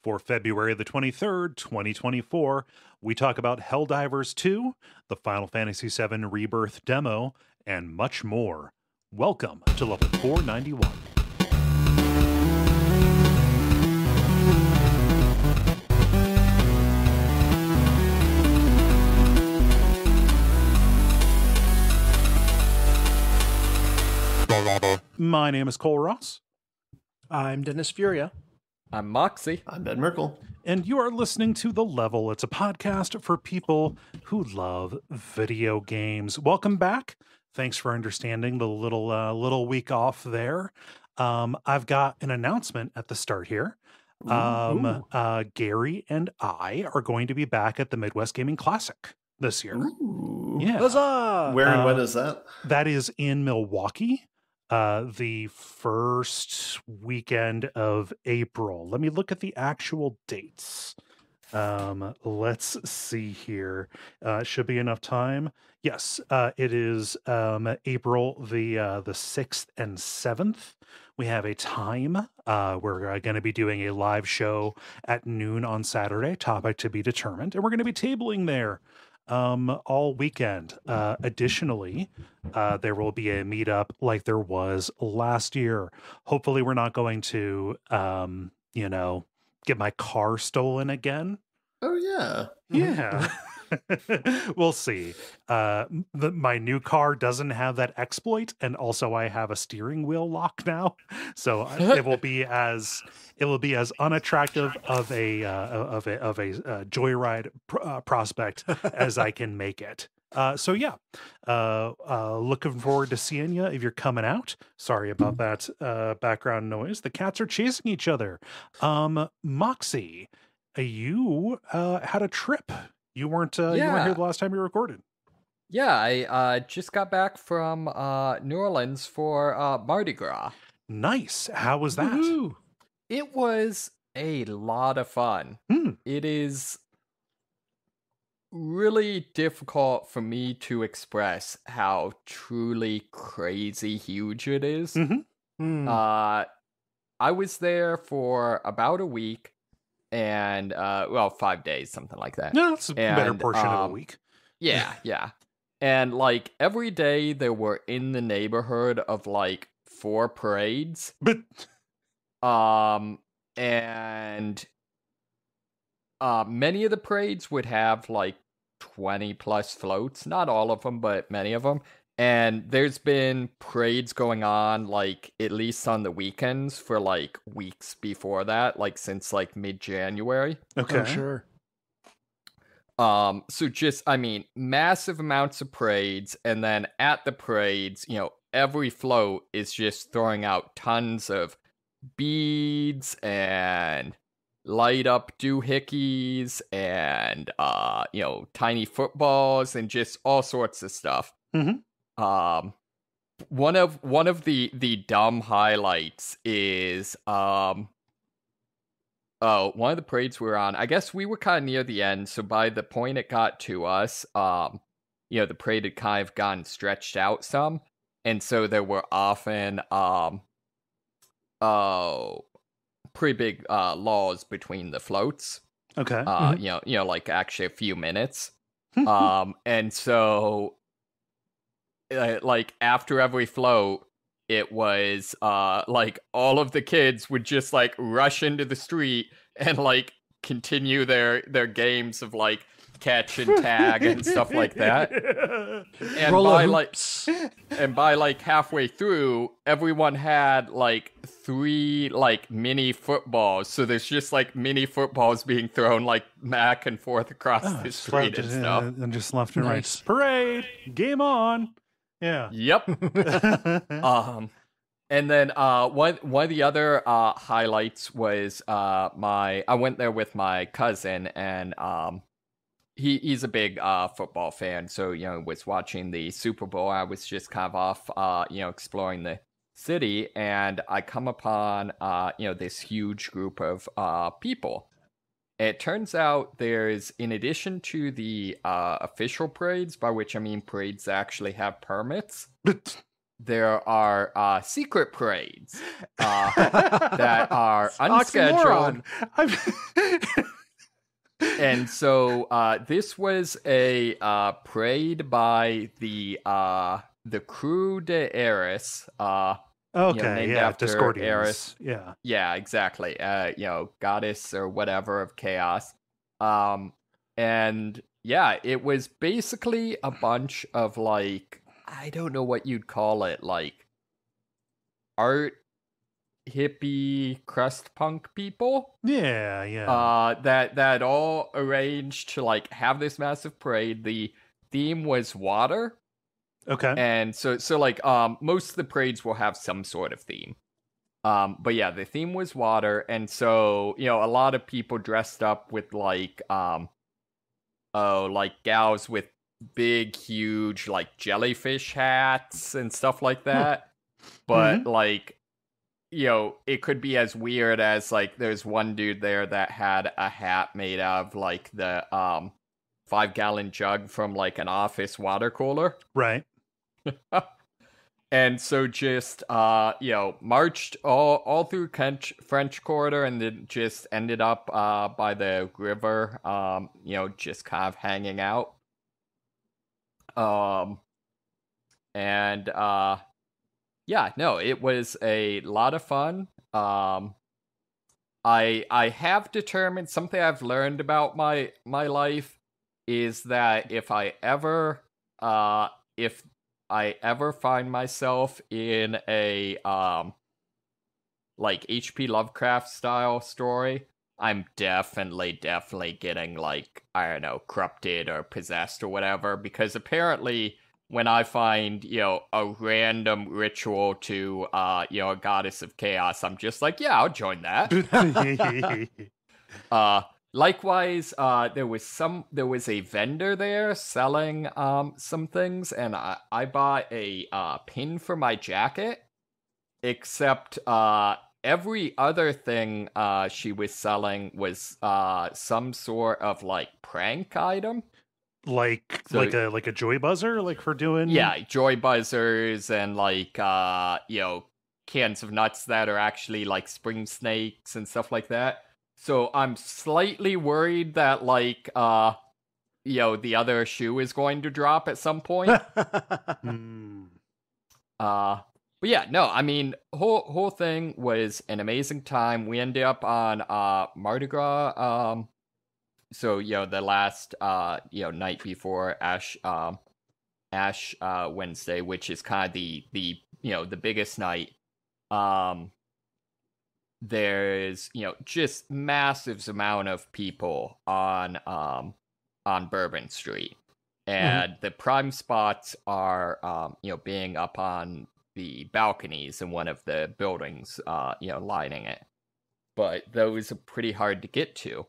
For February the 23rd, 2024, we talk about Helldivers 2, the Final Fantasy VII Rebirth demo, and much more. Welcome to level 491. My name is Kole Ross. I'm Dennis Furia. I'm Moxie. I'm Ben Merkel. And you are listening to The Level. It's a podcast for people who love video games. Welcome back. Thanks for understanding the little week off there. I've got an announcement at the start here. Gary and I are going to be back at the Midwest Gaming Classic this year. Ooh. Yeah. Huzzah! Where and when is that? That is in Milwaukee. The first weekend of April. Let me look at the actual dates. Let's see here. Should be enough time. Yes, it is April the 6th and 7th. We have a time. We're going to be doing a live show at noon on Saturday, topic to be determined, and we're going to be tabling there all weekend. Additionally, there will be a meetup like there was last year. Hopefully we're not going to get my car stolen again. Oh yeah. Yeah. We'll see. My new car doesn't have that exploit, and also I have a steering wheel lock now, so it will be as unattractive of a joyride prospect as I can make it. So yeah, looking forward to seeing you if you're coming out. Sorry about that background noise. The cats are chasing each other. Moxie, you had a trip. You weren't here the last time you recorded. Yeah, I just got back from New Orleans for Mardi Gras. Nice. How was that? Woo-hoo. It was a lot of fun. It is really difficult for me to express how truly crazy huge it is. I was there for about a week. And, 5 days, something like that. No, it's a better portion of a week. Yeah. And, every day there were in the neighborhood of, 4 parades. But... and many of the parades would have, 20 plus floats. Not all of them, but many of them. And there's been parades going on, at least on the weekends for, weeks before that, since, mid-January. Okay. Oh, sure. So just, massive amounts of parades, and then at the parades, every float is just throwing out tons of beads and light-up doohickeys and, tiny footballs and just all sorts of stuff. Mm-hmm. One of the dumb highlights is one of the parades we were on. I guess we were kind of near the end, so by the point it got to us, the parade had kind of gotten stretched out some, and so there were often pretty big lulls between the floats. Okay. Actually a few minutes. And so after every float, it was all of the kids would just rush into the street and continue their games of catch and tag and stuff like that. And by halfway through, everyone had 3 mini footballs. So there's just mini footballs being thrown back and forth across the street and stuff. And just left and right. Parade, game on. Yeah. Yep. And then one of the other highlights was I went there with my cousin, and he's a big football fan, so was watching the Super Bowl. I was just kind of off exploring the city, and I come upon this huge group of people. It turns out there's, in addition to the official parades, by which I mean parades that actually have permits, there are secret parades that are unscheduled. And so this was a parade by the Crew de Eris. Named after Discordians. Eris. Yeah. Yeah, exactly. Goddess or whatever of chaos. And yeah, it was basically a bunch of like, I don't know what you'd call it, like art hippie crust punk people. Yeah. That all arranged to like have this massive parade. The theme was water. Okay. And so like most of the parades will have some sort of theme. But yeah, the theme was water, and so, a lot of people dressed up with like gals with big, huge, like jellyfish hats and stuff like that. But like, it could be as weird as like there's one dude there that had a hat made out of like the 5-gallon jug from like an office water cooler. Right. And so just marched all through French Quarter, and then just ended up by the river, just kind of hanging out. It was a lot of fun. I have determined something I've learned about my life is that if I ever find myself in a like H.P. Lovecraft style story, I'm definitely getting like, I don't know, corrupted or possessed or whatever, because apparently when I find, a random ritual to a goddess of chaos, I'm just like, yeah, I'll join that. Likewise, there was a vendor there selling some things, and I bought a pin for my jacket, except every other thing she was selling was some sort of like prank item. Like a joy buzzer, like for doing joy buzzers, and like cans of nuts that are actually like spring snakes and stuff like that. So I'm slightly worried that like the other shoe is going to drop at some point. But yeah, no, I mean, whole thing was an amazing time. We ended up on Mardi Gras. So the last night before Ash Wednesday, which is kind of the the biggest night. There's just massive amount of people on Bourbon Street, and the prime spots are being up on the balconies in one of the buildings lining it, but those are pretty hard to get to.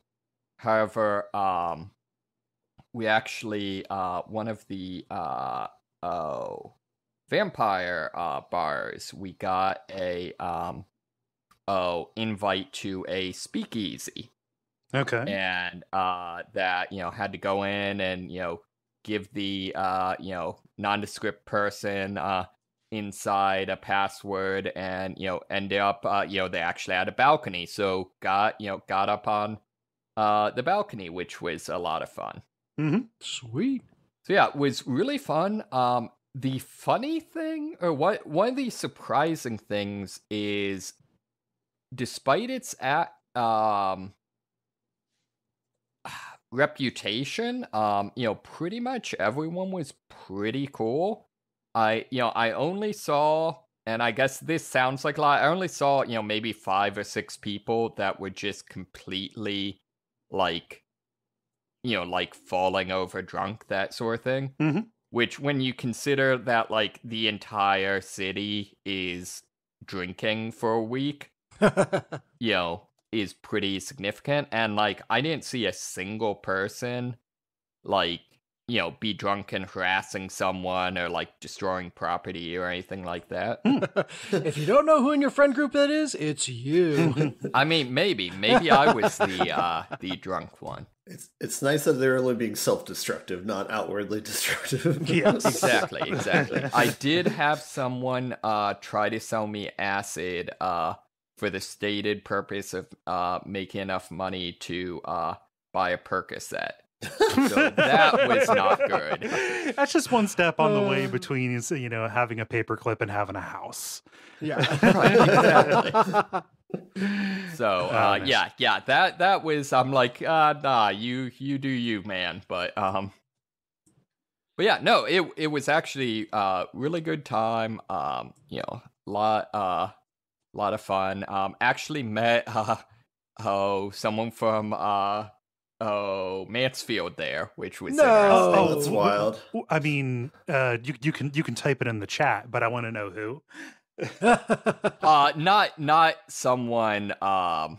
However, we actually one of the vampire bars, we got a invite to a speakeasy. Okay. And that had to go in and give the nondescript person inside a password, and ended up they actually had a balcony, so got up on the balcony, which was a lot of fun. Sweet. So yeah, it was really fun. The funny thing, or one of the surprising things is, despite its reputation, pretty much everyone was pretty cool. I only saw, and I guess this sounds like a lot, I only saw, maybe 5 or 6 people that were just completely like, like falling over drunk, that sort of thing. Which, when you consider that like the entire city is drinking for a week, is pretty significant. And like, I didn't see a single person like be drunk and harassing someone or like destroying property or anything like that. If you don't know who in your friend group that is, it's you. I mean, maybe I was the drunk one. It's nice that they're only being self-destructive, not outwardly destructive. Yes. Exactly. I did have someone try to sell me acid for the stated purpose of making enough money to buy a Percocet. So that was not good. That's just one step on the way between, having a paperclip and having a house. Yeah. Exactly. So that was, I'm like, nah, you do you, man. But yeah, no, it was actually really good time. Lot of fun. Actually met someone from Mansfield there, which was interesting. Oh, that's wild. I mean, you can type it in the chat, but I want to know who. Not someone. Not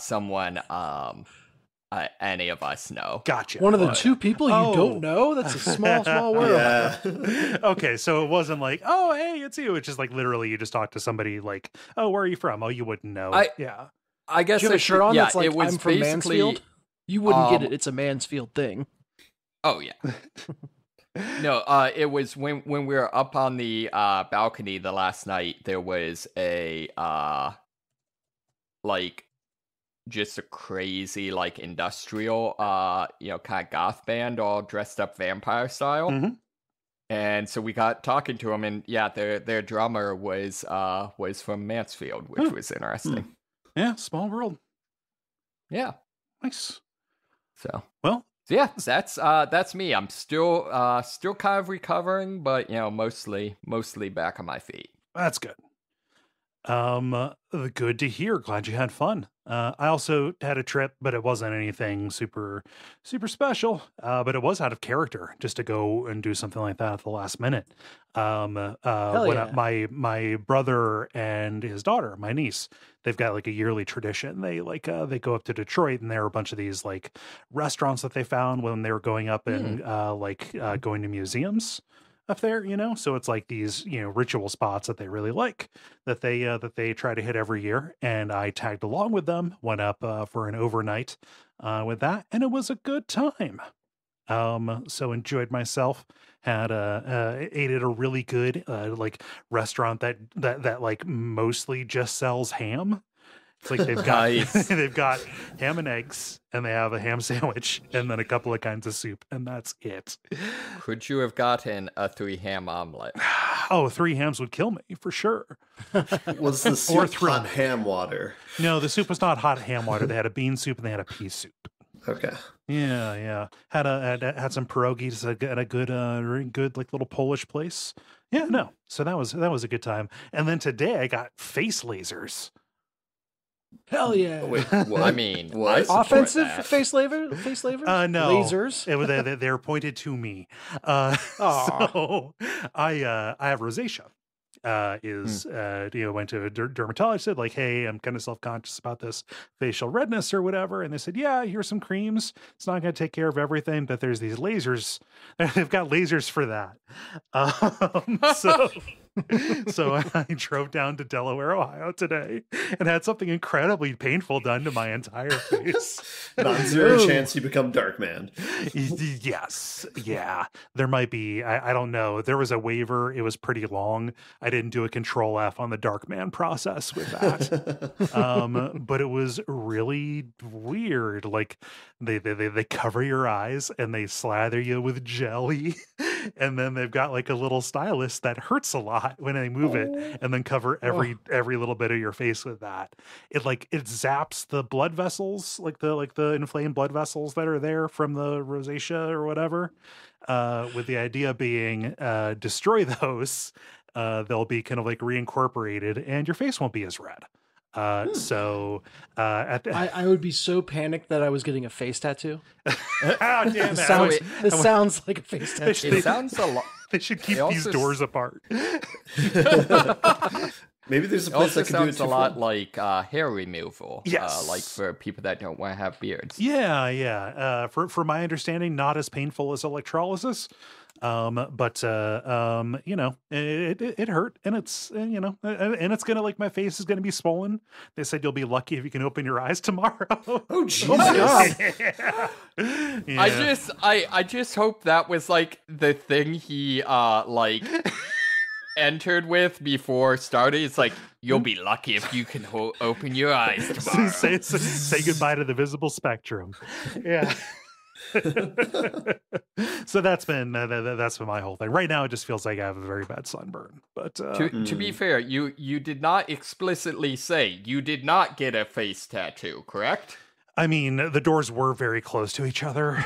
someone. Any of us know. Gotcha. One of the two people you don't know? That's a small world. Yeah. Okay, so it wasn't like, oh, hey, it's you. It's just like literally you just talked to somebody like, oh, where are you from? Oh, you wouldn't know. Yeah. I guess Do you have a shirt on that's like, it was I'm from basically, Mansfield? You wouldn't get it. It's a Mansfield thing. Oh, yeah. No, it was when we were up on the balcony the last night, there was a, just a crazy, industrial, kind of goth band all dressed up vampire style. Mm-hmm. And so we got talking to them, and yeah, their drummer was from Mansfield, which was interesting. Yeah, small world. Yeah. Nice. So yeah, that's me. I'm still kind of recovering, but mostly back on my feet. That's good. Good to hear. Glad you had fun. I also had a trip, but it wasn't anything super special. But it was out of character just to go and do something like that at the last minute. My brother and his daughter, my niece, they've got like a yearly tradition. They they go up to Detroit, and there are a bunch of these like restaurants that they found when they were going up and going to museums up there, so it's like these ritual spots that they really like that they try to hit every year, and I tagged along with them, went up for an overnight with that, and it was a good time. So enjoyed myself. Had ate at a really good restaurant that like mostly just sells ham. It's like they've got they've got ham and eggs, and they have a ham sandwich, and then a couple of kinds of soup, and that's it. Could you have gotten a 3-ham omelet? Oh, 3 hams would kill me for sure. Was the soup hot ham water? No, the soup was not hot ham water. They had a bean soup and they had a pea soup. Okay. Yeah. Had some pierogies at a good like little Polish place. Yeah, no. So that was a good time. And then today I got face lasers. Hell yeah! Wait, what? I mean, what? Offensive face lavers? No, lasers. They're pointed to me. So I have rosacea. Went to a dermatologist, said like, hey, I'm kind of self-conscious about this facial redness or whatever, and they said, yeah, here's some creams. It's not going to take care of everything, but there's these lasers. They've got lasers for that. So I drove down to Delaware, Ohio today and had something incredibly painful done to my entire face. Non-zero chance you become Darkman. Yes. Yeah. There might be, I don't know. There was a waiver. It was pretty long. I didn't do a control F on the Darkman process with that. But it was really weird. Like they cover your eyes and they slather you with jelly. And then they've got like a little stylus that hurts a lot when they move it, and then cover every little bit of your face with that. It zaps the blood vessels, like the inflamed blood vessels that are there from the rosacea or whatever. With the idea being destroy those, they'll be kind of like reincorporated, and your face won't be as red. I would be so panicked that I was getting a face tattoo. Damn it. This sounds like a face tattoo. It sounds a lot. They should keep these doors apart. Maybe there's a It place also I can do it sounds too. a lot like hair removal. Yes. Like for people that don't want to have beards. Yeah. For my understanding, not as painful as electrolysis. But it hurt, and it's and it's gonna, like, my face is gonna be swollen. They said you'll be lucky if you can open your eyes tomorrow. Oh Jesus! Oh my God. Yeah. I just hope that was like the thing he like entered with before starting. It's like, you'll be lucky if you can open your eyes tomorrow. say goodbye to the visible spectrum. Yeah. So that's been my whole thing. Right now, it just feels like I have a very bad sunburn. But To be fair, you did not explicitly say you did not get a face tattoo, correct? I mean, the doors were very close to each other.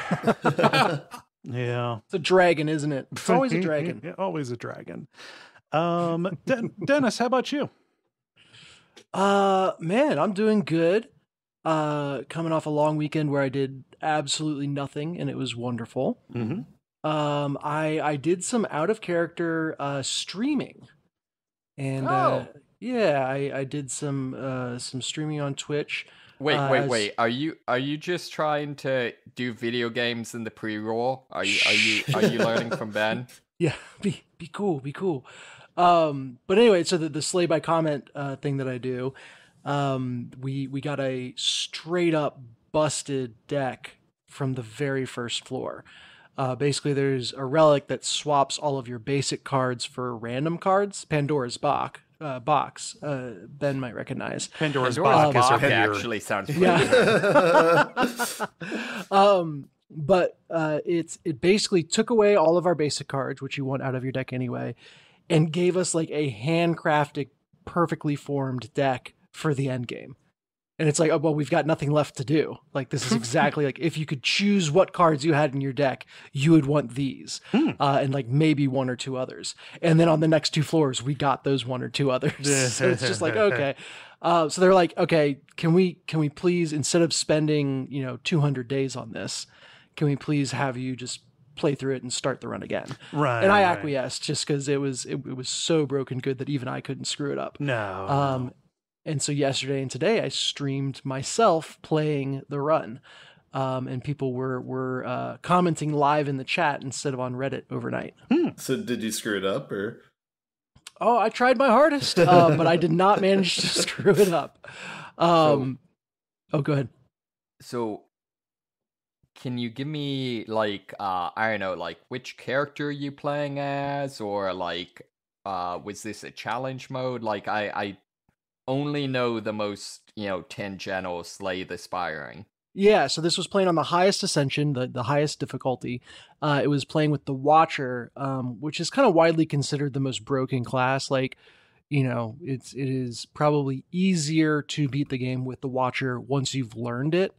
Yeah, It's a dragon, isn't it? It's always a dragon. Yeah, always a dragon. Dennis, how about you? Man, I'm doing good. Coming off a long weekend where I did absolutely nothing, and it was wonderful. Mm-hmm. I did some out of character streaming, and I did some streaming on Twitch. Wait. Are you just trying to do video games in the pre-roll? Are you learning from Ben? Yeah, be cool, be cool. But anyway, so the slay by comment thing that I do, we got a straight up busted deck from the very first floor. Basically, there's a relic that swaps all of your basic cards for random cards. Pandora's box. Ben might recognize. Pandora's box actually sounds pretty But it basically took away all of our basic cards, which you want out of your deck anyway, and gave us like a handcrafted, perfectly formed deck for the end game. And it's like, oh, well, we've got nothing left to do. Like, this is exactly like, if you could choose what cards you had in your deck, you would want these, and like maybe one or two others. And then on the next two floors, we got those one or two others. So it's just like, okay. So they're like, okay, can we please, instead of spending 200 days on this, can we please have you just play through it and start the run again? Right. And I acquiesced just because it was so broken good that even I couldn't screw it up. No. And so yesterday and today I streamed myself playing the run. And people were commenting live in the chat instead of on Reddit overnight. So did you screw it up, or? Oh, I tried my hardest, but I did not manage to screw it up. Go ahead. So, can you give me, like, I don't know, like, which character are you playing as? Or, like, was this a challenge mode? Like, I only know the most, tangential Slay the Spiring. Yeah, so this was playing on the highest ascension, the highest difficulty. It was playing with the Watcher, which is kind of widely considered the most broken class. Like, it is probably easier to beat the game with the Watcher once you've learned it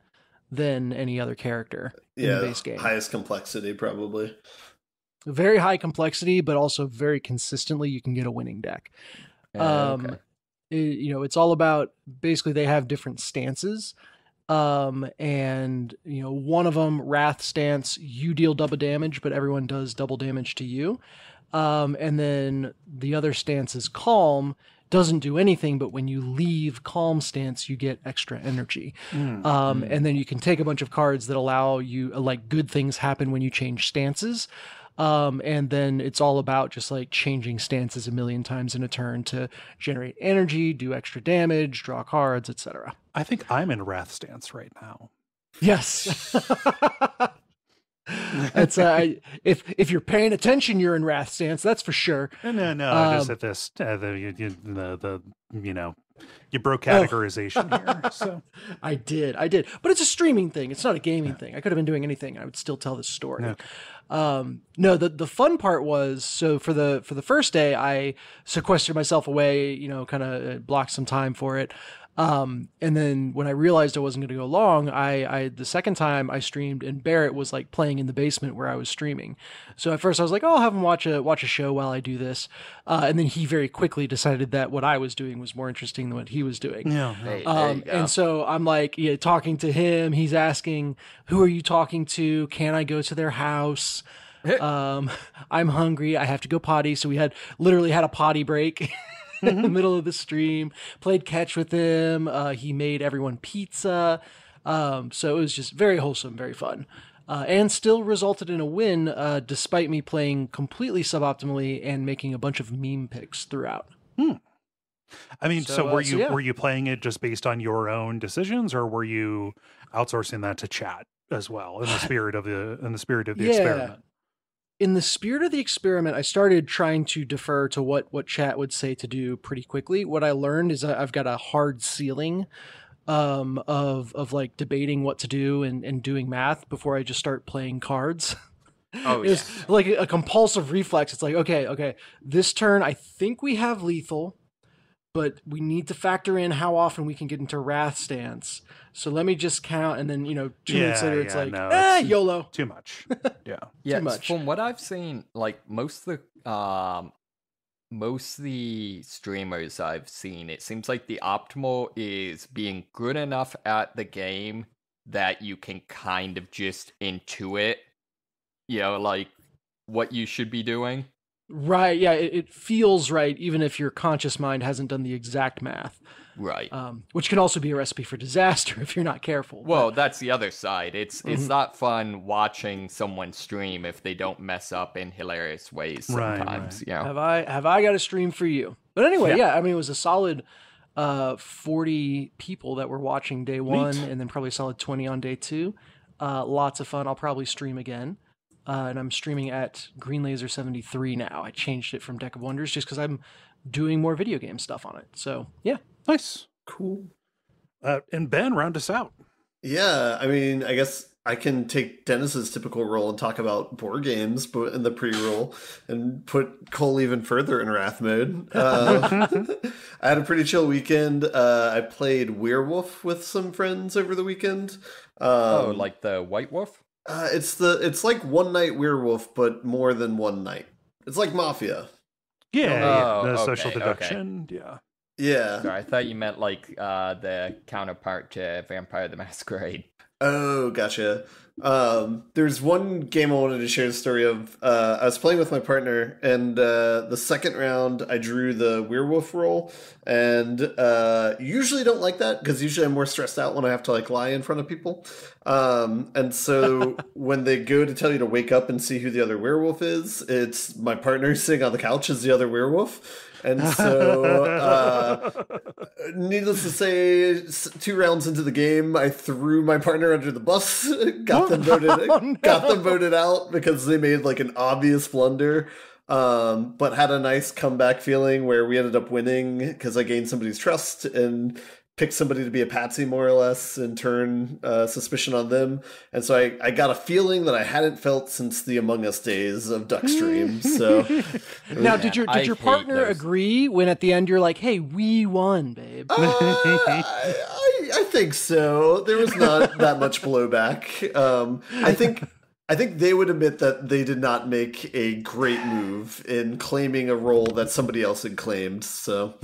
than any other character in the base game. Highest complexity, probably. Very high complexity, but also very consistently you can get a winning deck. Okay. It's all about, basically they have different stances. And one of them, Wrath stance, you deal double damage, but everyone does double damage to you. And then the other stance is Calm, doesn't do anything, but when you leave Calm stance, you get extra energy. And then you can take a bunch of cards that allow you, like, good things happen when you change stances. And then it's all about just like changing stances a million times in a turn to generate energy, do extra damage, draw cards, etc. I think I'm in Wrath stance right now. Yes. That's if you're paying attention, you're in Wrath stance. That's for sure. No. Just at this, you broke categorization here. So I did, but it's a streaming thing. It's not a gaming thing. I could have been doing anything. I would still tell this story. Okay. No, the fun part was, so for the first day, I sequestered myself away, kind of blocked some time for it. And then when I realized I wasn't going to go long, I the second time I streamed and Barrett was like playing in the basement where I was streaming. So at first I was like, oh, I'll have him watch a show while I do this. And then he very quickly decided that what I was doing was more interesting than what he was doing. Yeah. Hey, there you go. And so I'm like, talking to him. He's asking, who are you talking to? Can I go to their house? I'm hungry. I have to go potty. So we literally had a potty break. in the middle of the stream, played catch with him. He made everyone pizza. So it was just very wholesome, very fun. And still resulted in a win, despite me playing completely suboptimally and making a bunch of meme picks throughout. I mean, so were you playing it just based on your own decisions, or were you outsourcing that to chat as well in the spirit of the experiment? In the spirit of the experiment, I started trying to defer to what chat would say to do pretty quickly. What I learned is I've got a hard ceiling of like debating what to do and doing math before I just start playing cards. Oh, yeah. It's like a compulsive reflex. It's like, okay, this turn I think we have lethal, but we need to factor in how often we can get into wrath stance. So let me just count, and then 2 minutes later it's like, YOLO. Too much. Yeah. Too much. From what I've seen, like most of the streamers I've seen, it seems like the optimal is being good enough at the game that you can kind of just intuit, like what you should be doing. Right, yeah, it feels right, even if your conscious mind hasn't done the exact math. Right. Which can also be a recipe for disaster if you're not careful. Well, that's the other side. It's not fun watching someone stream if they don't mess up in hilarious ways sometimes. Right. Have I got a stream for you? But anyway, I mean, it was a solid 40 people that were watching day one, and then probably a solid 20 on day two. Lots of fun. I'll probably stream again. And I'm streaming at Green Laser 73 now. I changed it from Deck of Wonders just because I'm doing more video game stuff on it. So, yeah. Nice. Cool. And Ben, round us out. Yeah, I mean, I guess I can take Dennis's typical role and talk about board games but in the pre-roll and put Kole even further in wrath mode. I had a pretty chill weekend. I played Werewolf with some friends over the weekend. Like the White Wolf? It's like One Night Werewolf, but more than one night. It's like Mafia. Yeah, the social deduction. Okay. Yeah. Sorry, I thought you meant like the counterpart to Vampire the Masquerade. Oh, gotcha. There's one game I wanted to share the story of. I was playing with my partner, and the second round I drew the werewolf roll, and usually don't like that because usually I'm more stressed out when I have to like lie in front of people. And so when they go to tell you to wake up and see who the other werewolf is, it's my partner sitting on the couch as the other werewolf. And so, needless to say, 2 rounds into the game, I threw my partner under the bus, got them voted out because they made like an obvious blunder, but had a nice comeback feeling where we ended up winning because I gained somebody's trust and pick somebody to be a patsy more or less and turn suspicion on them. And so I got a feeling that I hadn't felt since the Among Us days of Duckstream. So now, did your partner agree when at the end you're like, "Hey, we won, babe"? I think so. There was not that much blowback. I think they would admit that they did not make a great move in claiming a role that somebody else had claimed. So,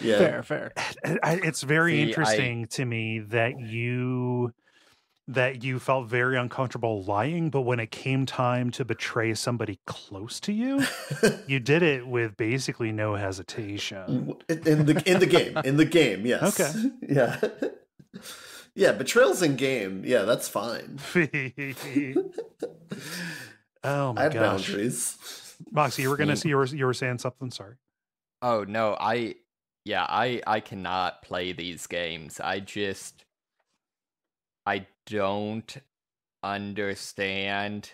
yeah, fair. It's very interesting to me that you felt very uncomfortable lying, but when it came time to betray somebody close to you, you did it with basically no hesitation. In the game, yes. Okay. Yeah. Yeah, betrayals in game. Yeah, that's fine. Oh my I have gosh. boundaries. Moxie, you were gonna see you were saying something. Sorry. Oh no, I cannot play these games. I don't understand.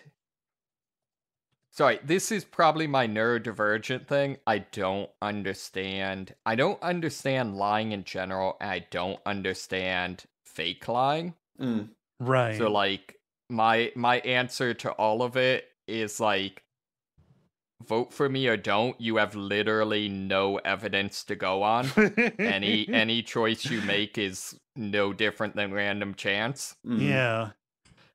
Sorry, this is probably my neurodivergent thing. I don't understand lying in general, and I don't understand fake lying. Right. So like my answer to all of it is like, vote for me or don't. You have literally no evidence to go on. Any choice you make is no different than random chance. Yeah.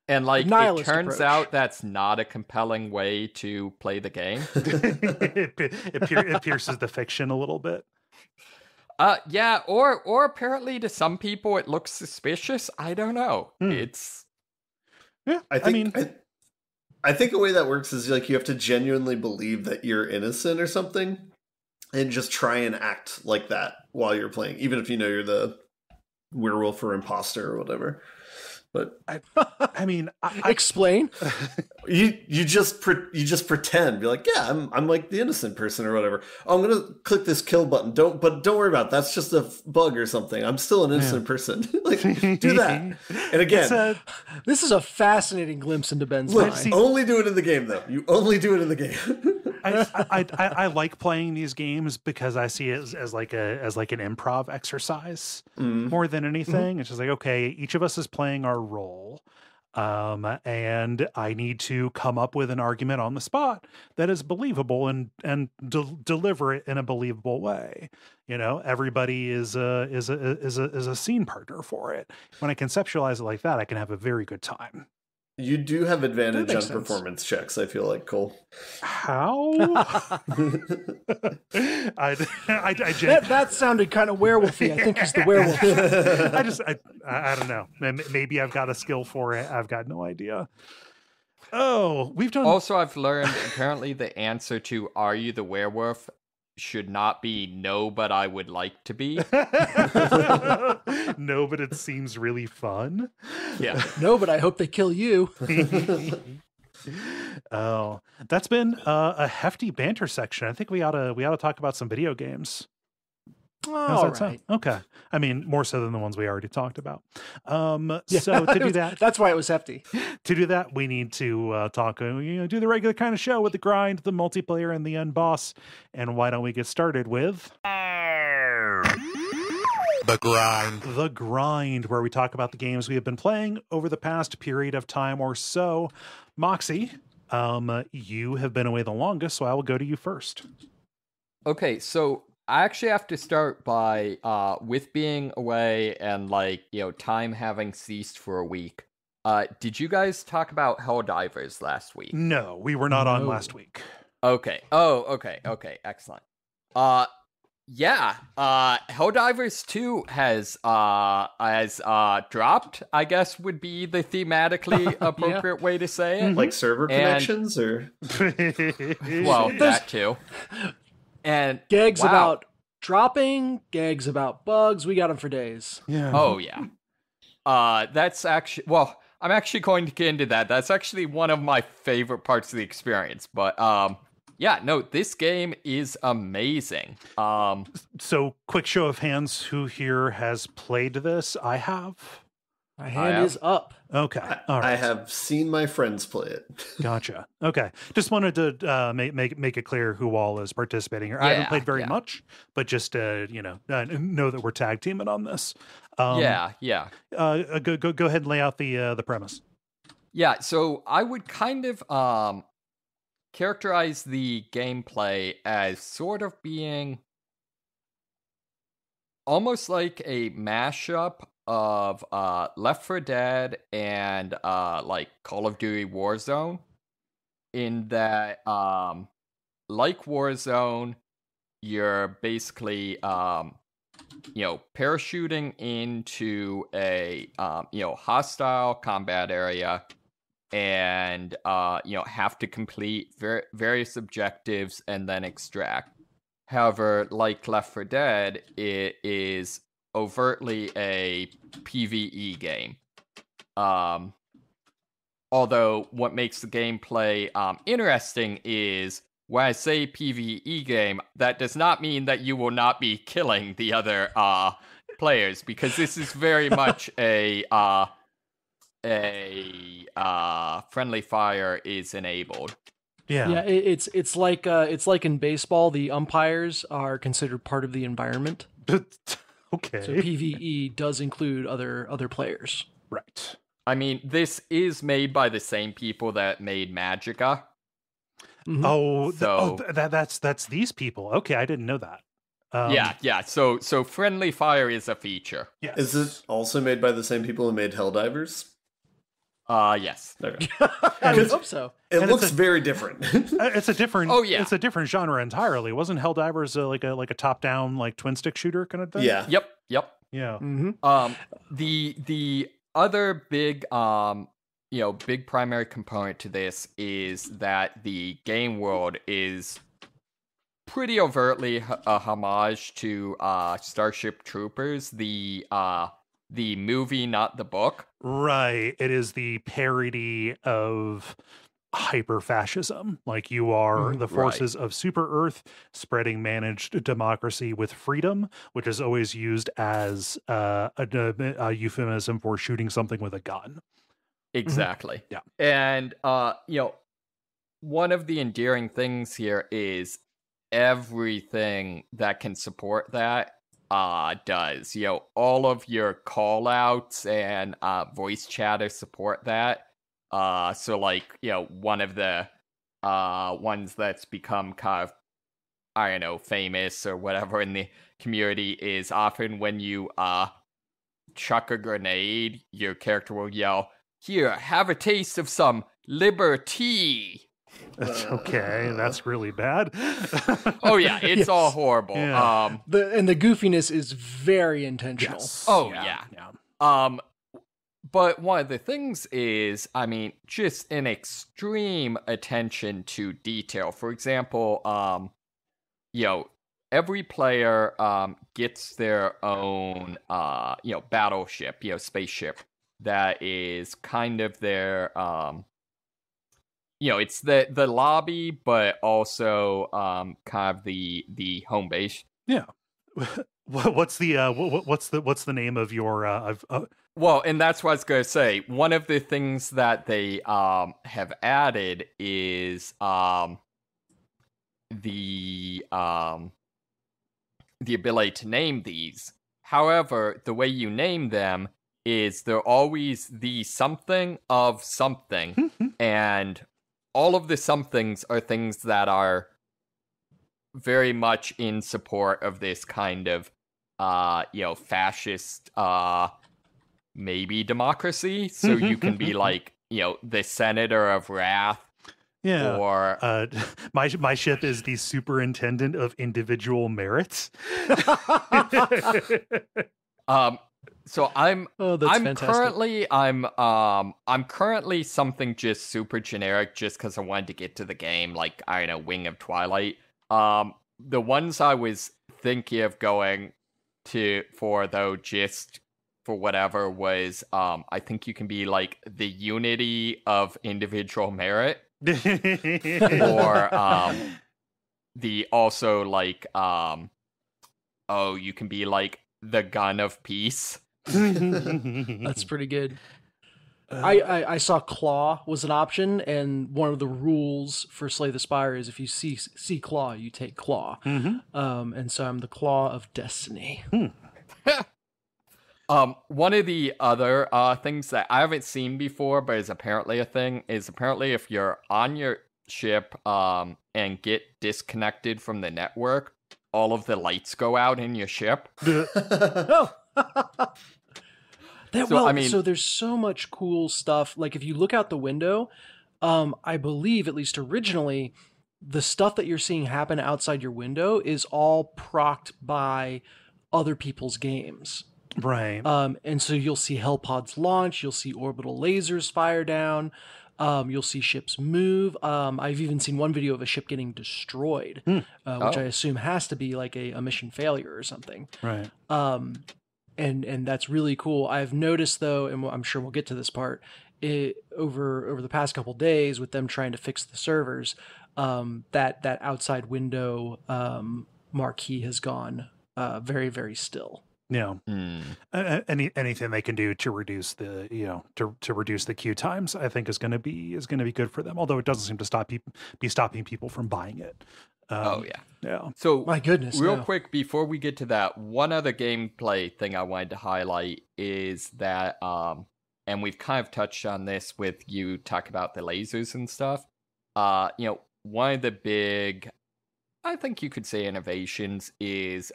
And like, Nihilist it turns approach. out that's not a compelling way to play the game. it pierces the fiction a little bit. Yeah, or apparently to some people it looks suspicious. I don't know. It's I think a way that works is like you have to genuinely believe that you're innocent or something. and just try and act like that while you're playing, even if you know you're the werewolf or imposter or whatever. But I mean, Explain. you just pretend, be like, yeah, I'm like the innocent person or whatever. Oh, I'm gonna click this kill button. Don't worry about it. That's just a bug or something. I'm still an innocent person. Like, do that. And again, this is a fascinating glimpse into Ben's mind. Only do it in the game, though. You only do it in the game. I like playing these games because I see it as like an improv exercise more than anything. It's just like, okay, each of us is playing our role, and I need to come up with an argument on the spot that is believable and deliver it in a believable way. You know, everybody is a scene partner for it. When I conceptualize it like that, I can have a very good time. You do have advantage on performance checks, I feel like, Cole. How? That sounded kind of werewolfy. I think he's the werewolf. I don't know. Maybe I've got a skill for it. I've got no idea. Oh, we've done. Also, I've learned apparently the answer to "Are you the werewolf?" should not be no, but I would like to be. No, but it seems really fun. Yeah. No, but I hope they kill you. Oh, that's been a hefty banter section. I think we ought to talk about some video games. All right. Okay. I mean, more so than the ones we already talked about. So to do that, that's why it was hefty. To do that, we need to talk, do the regular kind of show with the grind, the multiplayer, and the end boss. And why don't we get started with the grind? The grind, where we talk about the games we have been playing over the past period of time or so. Moxie, you have been away the longest, so I will go to you first. Okay, so I actually have to start by, with being away and, time having ceased for a week. Did you guys talk about Helldivers last week? No, we were not on last week. Okay. Oh, okay, excellent. Helldivers 2 has dropped, I guess would be the thematically appropriate way to say it. Like server connections, or? Well, that too. And gags about dropping, gags about bugs. We got them for days. Yeah. Oh yeah. That's actually, well, I'm actually going to get into that. That's actually one of my favorite parts of the experience. But this game is amazing. So quick show of hands, who here has played this? I have. My hand is up. Okay. All right. I have seen my friends play it. Gotcha. Okay. Just wanted to make it clear who all is participating here. I haven't played very much, but just know that we're tag teaming on this. Go ahead and lay out the premise. Yeah. So I would kind of characterize the gameplay as sort of being almost like a mashup of Left 4 Dead and Call of Duty Warzone, in that like Warzone, you're basically parachuting into a hostile combat area and have to complete various objectives and then extract. However, like Left 4 Dead, it is overtly a PvE game. Although what makes the gameplay interesting is when I say PvE game, that does not mean that you will not be killing the other players, because this is very much a friendly fire is enabled. Yeah. It's like in baseball, the umpires are considered part of the environment. Okay. So PvE does include other players. Right. I mean, this is made by the same people that made Magicka. Mm-hmm. That's these people. Okay, I didn't know that. Yeah. So friendly fire is a feature. Yes. Is it also made by the same people who made Helldivers? Yes. Okay. I would hope so. It looks very different. It's a different. Oh yeah. It's a different genre entirely. Wasn't Helldivers like a top down twin stick shooter kind of thing? Yeah. Yep. Yeah. Mm-hmm. The other big big primary component to this is that the game world is pretty overtly a homage to Starship Troopers, the movie, not the book. Right. It is the parody of hyper-fascism. Like, you are the forces of Super Earth spreading managed democracy with freedom, which is always used as a euphemism for shooting something with a gun. Exactly. Yeah. And one of the endearing things here is everything that can support that does. All of your call outs and voice chatter support that. So like, one of the ones that's become kind of, I don't know, famous or whatever in the community is often when you chuck a grenade, your character will yell, "Here, have a taste of some liberty." That's okay. That's really bad. Oh yeah, it's all horrible. Yeah. The goofiness is very intentional. Yes. Oh yeah. But one of the things is, I mean, just an extreme attention to detail. For example, every player gets their own battleship, spaceship that is kind of their it's the lobby, but also kind of the home base. Yeah. What's the name of your Well, and that's what I was going to say. One of the things that they have added is the ability to name these. However, the way you name them is they're always the something of something, and all of the somethings are things that are very much in support of this kind of fascist maybe democracy. So you can be like, the Senator of Wrath. Yeah. Or my ship is the Superintendent of Individual Merits. So I'm fantastic. currently something just super generic just because I wanted to get to the game, like, I don't know, Wing of Twilight. The ones I was thinking of going for though, just for whatever, was I think you can be like the Unity of Individual Merit. Or the also like you can be like the Gun of Peace. That's pretty good. I saw Claw was an option, and one of the rules for Slay the Spire is if you see Claw, you take Claw. And so I'm the Claw of Destiny. One of the other things that I haven't seen before, but is apparently a thing, is apparently if you're on your ship and get disconnected from the network, all of the lights go out in your ship. Oh. So there's so much cool stuff. Like, if you look out the window, I believe, at least originally, the stuff that you're seeing happen outside your window is all procced by other people's games. Right. And so you'll see hellpods launch, you'll see orbital lasers fire down, you'll see ships move. I've even seen one video of a ship getting destroyed, which I assume has to be like a mission failure or something. Right. And that's really cool. I've noticed though, and I'm sure we'll get to this part, over the past couple days with them trying to fix the servers, that outside window marquee has gone very, very still. Yeah. Anything they can do to reduce the to reduce the queue times, I think is going to be good for them. Although it doesn't seem to be stopping people from buying it. Yeah. So my goodness, real quick before we get to that, one other gameplay thing I wanted to highlight is that, and we've kind of touched on this with you talk about the lasers and stuff. One of the big, I think you could say, innovations is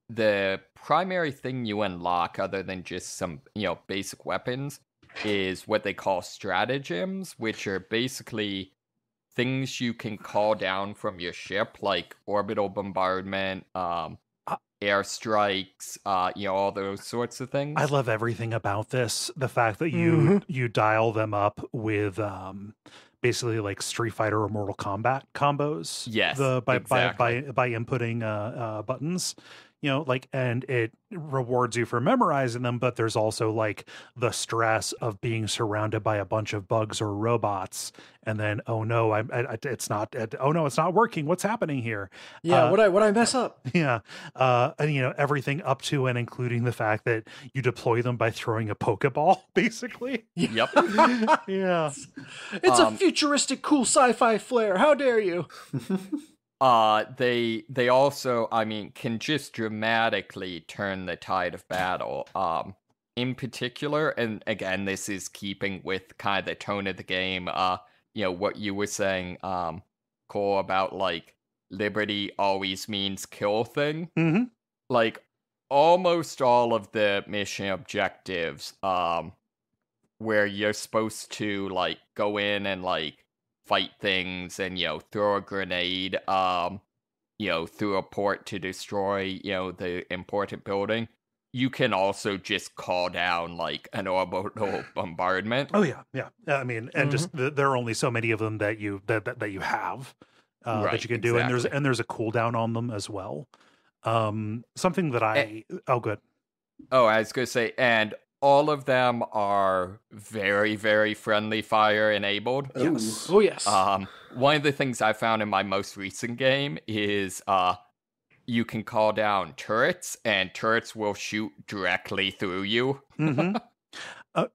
the primary thing you unlock, other than just some, basic weapons, is what they call stratagems, which are basically things you can call down from your ship, like orbital bombardment, airstrikes, all those sorts of things. I love everything about this. The fact that you dial them up with basically like Street Fighter or Mortal Kombat combos. Yes, by exactly. by inputting buttons, like, and it rewards you for memorizing them, but there's also like the stress of being surrounded by a bunch of bugs or robots, and then oh no, it's not working. What's happening here? Yeah, what I mess up? Yeah, and everything up to and including the fact that you deploy them by throwing a Pokeball, basically. Yep. Yeah, it's a futuristic, cool sci-fi flair. How dare you? They also, I mean, can just dramatically turn the tide of battle. In particular, and again, this is keeping with kind of the tone of the game. What you were saying, Cole, about like liberty always means kill thing. Mm-hmm. Like almost all of the mission objectives, where you're supposed to like go in and like fight things and throw a grenade through a port to destroy the important building, you can also just call down like an orbital bombardment. Oh yeah. I mean, and just there are only so many of them that you have Right, that you can do, exactly. and there's a cooldown on them as well. Something that good. Oh, I was gonna say, and all of them are very, very friendly fire enabled. Yes. Oh yes. One of the things I found in my most recent game is you can call down turrets, and turrets will shoot directly through you. Mm-hmm.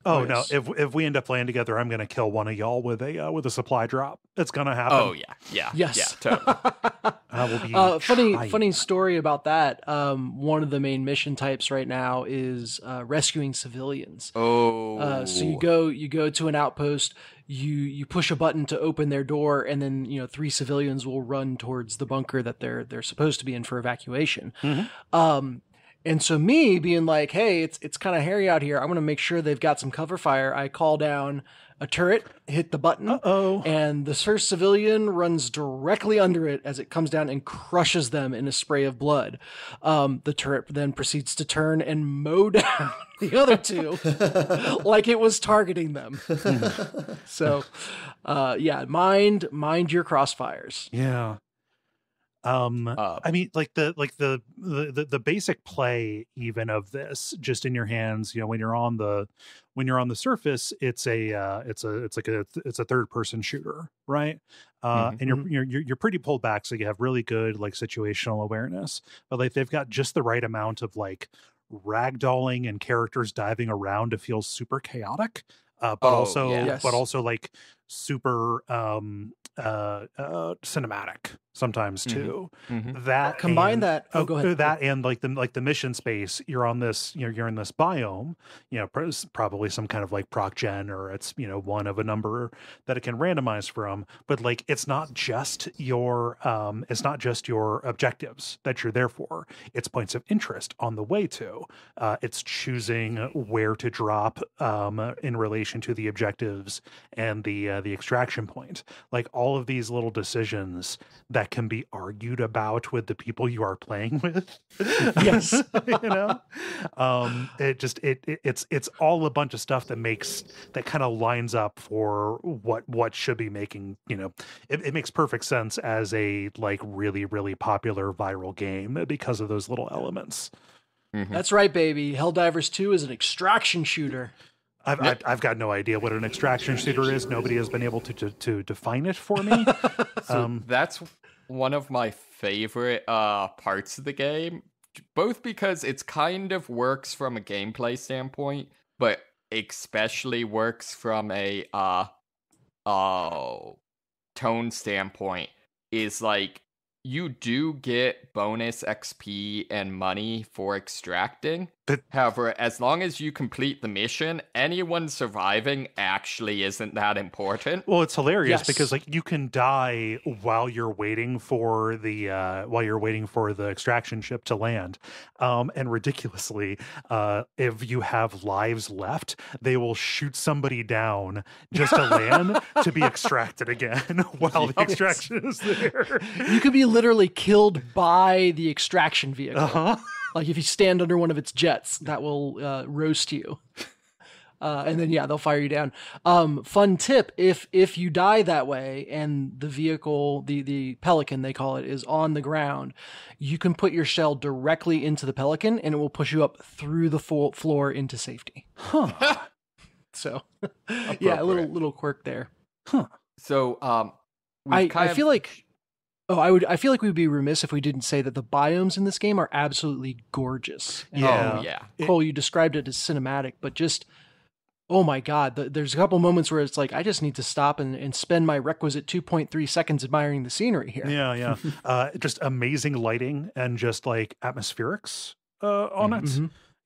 Oh, no! yes. If we end up playing together, I'm going to kill one of y'all with a supply drop. It's going to happen. Oh yeah, Yes. yeah, totally. I will be funny story about that. One of the main mission types right now is rescuing civilians. Oh, So you go to an outpost, you push a button to open their door, and then 3 civilians will run towards the bunker that they're supposed to be in for evacuation. Mm-hmm. And so me being like, hey, it's kind of hairy out here. I'm going to make sure they've got some cover fire. I call down a turret, hit the button, and the first civilian runs directly under it as it comes down and crushes them in a spray of blood. The turret then proceeds to turn and mow down the other 2 like it was targeting them. So, mind your crossfires. Yeah. I mean, like the basic play even of this, just in your hands, when you're on the surface, it's a third person shooter, right? And you're pretty pulled back, so you have really good like situational awareness, but like they've got just the right amount of like ragdolling and characters diving around to feel super chaotic, but also like super cinematic sometimes too. That Combine and, that. Go ahead. That and like the mission space. You're on this. You're in this biome. Probably some kind of like proc gen, or it's one of a number that it can randomize from. But like it's not just your objectives that you're there for. It's points of interest on the way to. It's choosing where to drop in relation to the objectives and the extraction point. Like all of these little decisions that can be argued about with the people you are playing with. Yes. It's all a bunch of stuff that kind of lines up for what should be making, it makes perfect sense as a like really, really popular viral game because of those little elements. That's right, baby. Helldivers 2 is an extraction shooter. I've got no idea what an extraction shooter is. Nobody has been able to define it for me. That's one of my favorite parts of the game, both because it's kind of works from a gameplay standpoint, but especially works from a tone standpoint. Is like you do get bonus XP and money for extracting. However, as long as you complete the mission, anyone surviving actually isn't that important. Well, it's hilarious Yes. because like you can die while you're waiting for the extraction ship to land, and ridiculously, if you have lives left, they will shoot somebody down just to land to be extracted again while the extraction is there. You could be literally killed by the extraction vehicle. Uh-huh. Like if you stand under one of its jets, that will roast you. And then they'll fire you down. Fun tip: if you die that way and the vehicle, the Pelican they call it, is on the ground, you can put your shell directly into the Pelican, and it will push you up through the floor into safety. Huh. So, yeah, a little quirk there. Huh. So, I feel like. Oh, I feel like we'd be remiss if we didn't say that the biomes in this game are absolutely gorgeous. And, Oh, yeah. Cole, you described it as cinematic, but just, oh my God, there's a couple moments where it's like, I just need to stop and spend my requisite 2.3 seconds admiring the scenery here. Yeah. Just amazing lighting and just like atmospherics on it,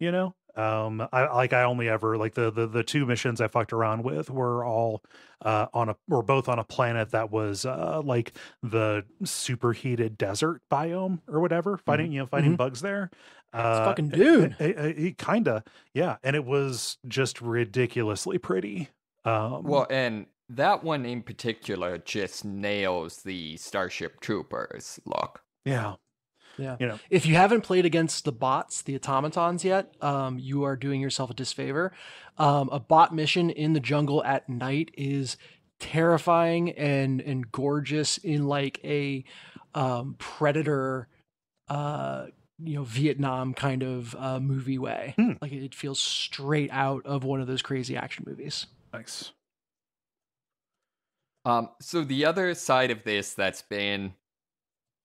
you know? I only ever like the two missions I fucked around with were all were both on a planet that was like the superheated desert biome or whatever, fighting bugs there. It's fucking Dune. It kinda, yeah, and it was just ridiculously pretty. Well, and that one in particular just nails the Starship Troopers look. Yeah. Yeah. You know, if you haven't played against the bots, the automatons yet, you are doing yourself a disfavor. A bot mission in the jungle at night is terrifying and gorgeous in like a Predator, Vietnam kind of movie way. Like it feels straight out of one of those crazy action movies. Nice. So the other side of this that's been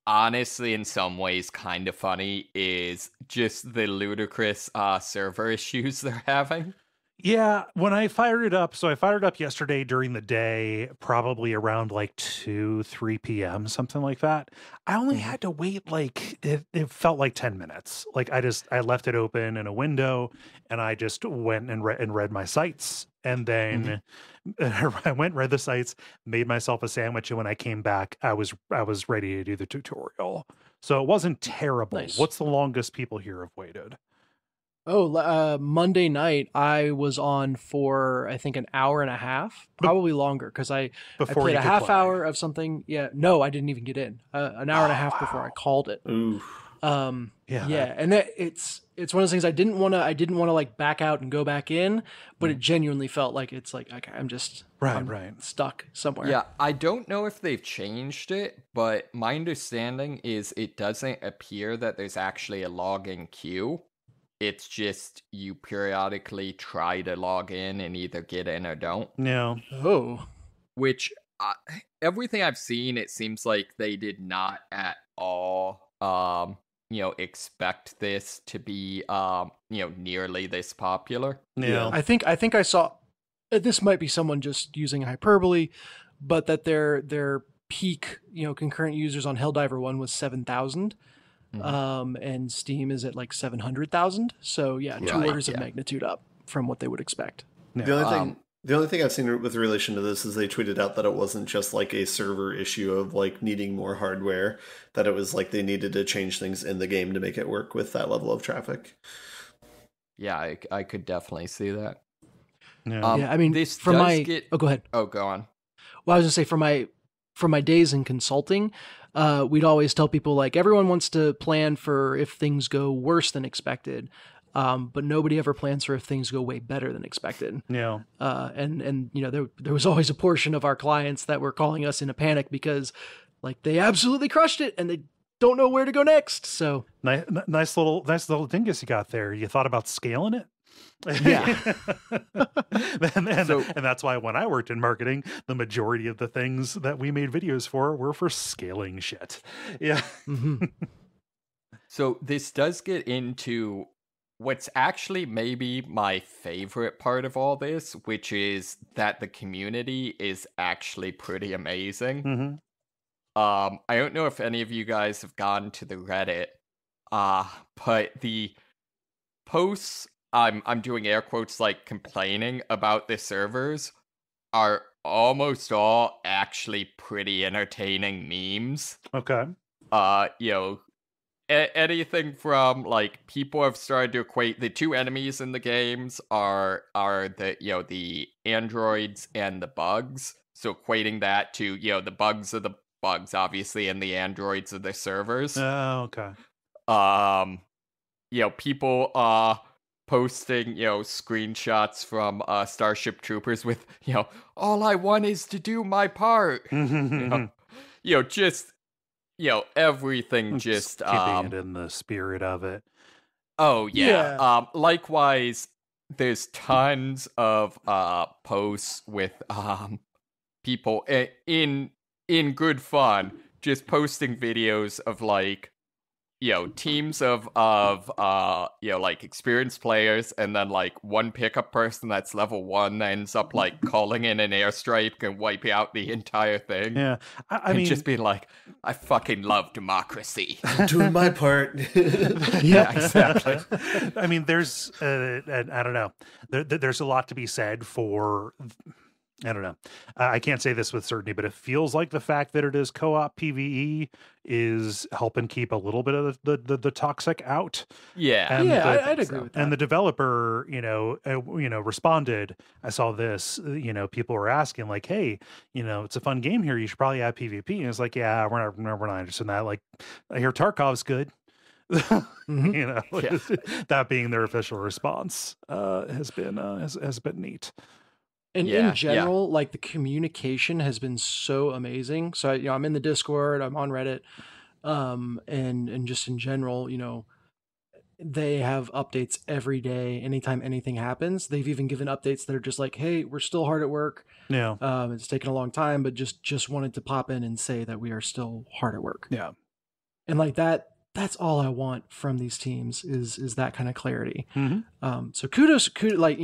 honestly in some ways kind of funny is just the ludicrous server issues they're having. Yeah, when I fired it up, so I fired it up yesterday during the day, probably around like 2-3 p.m., something like that. I only had to wait like, it felt like 10 minutes. Like I left it open in a window and I just went and read my sites. And then I went, read the sites, made myself a sandwich. And when I came back, I was ready to do the tutorial. So it wasn't terrible. Nice. What's the longest people here have waited? Monday night, I was on for, I think, an hour and a half, probably longer, because I played a half hour of something. Yeah, no, I didn't even get in. An hour and a half before I called it. Ooh. Yeah, and it's one of those things I didn't want to like back out and go back in, but it genuinely felt like it's like, okay, I'm just stuck somewhere. Yeah, I don't know if they've changed it, but my understanding is it doesn't appear that there's actually a login queue. It's just you periodically try to log in and either get in or don't. No. Oh. Which, everything I've seen, it seems like they did not at all, expect this to be, nearly this popular. Yeah. I think I saw, this might be someone just using hyperbole, but that their peak, concurrent users on Helldiver 1 was 7,000. And Steam is at like 700,000. So two orders of magnitude up from what they would expect. The only thing I've seen with relation to this is they tweeted out that it wasn't just like a server issue of like needing more hardware, that it was like they needed to change things in the game to make it work with that level of traffic. Yeah, I could definitely see that. Yeah, I mean, this from does my get... Oh, go ahead. Oh, go on. Well, I was gonna say from my days in consulting, we'd always tell people like everyone wants to plan for if things go worse than expected, but nobody ever plans for if things go way better than expected. Yeah. And there was always a portion of our clients that were calling us in a panic because like they absolutely crushed it and they don't know where to go next. So nice little dingus you got there. You thought about scaling it? Yeah. and that's why when I worked in marketing, the majority of the things that we made videos for were for scaling shit. Yeah. So this does get into what's actually maybe my favorite part of all this, which is that the community is actually pretty amazing. I don't know if any of you guys have gone to the Reddit, but the posts, I'm doing air quotes like complaining about the servers, are almost all actually pretty entertaining memes. Okay. Anything from like people have started to equate the two enemies in the games are the androids and the bugs. So equating that to the bugs are the bugs obviously and the androids are the servers. Oh, okay. People posting, screenshots from Starship Troopers with, all I want is to do my part. Just, everything just keeping it in the spirit of it. Oh yeah. Likewise, there's tons of posts with people in good fun just posting videos of like teams of like experienced players, and then like one pickup person that's level 1 ends up like calling in an airstrike and wiping out the entire thing. Yeah, I mean, just being like, I fucking love democracy. I'm doing my part. Yeah, exactly. I mean, there's I don't know. There's a lot to be said for. I don't know. I can't say this with certainty, but it feels like the fact that it is co-op PvE is helping keep a little bit of the toxic out. Yeah, and I'd agree with that. And the developer, responded. I saw this. People were asking like, "Hey, it's a fun game here. You should probably add PvP." And it's like, "Yeah, we're not interested in that. Like, I hear Tarkov's good." That being their official response has been neat. And in general, like the communication has been so amazing. So, I'm in the Discord, I'm on Reddit, and just in general, they have updates every day. Anytime anything happens, they've even given updates that are just like, "Hey, we're still hard at work. Yeah, it's taken a long time, but just wanted to pop in and say that we are still hard at work." Yeah, and like that. That's all I want from these teams is that kind of clarity. Mm-hmm. So kudos, like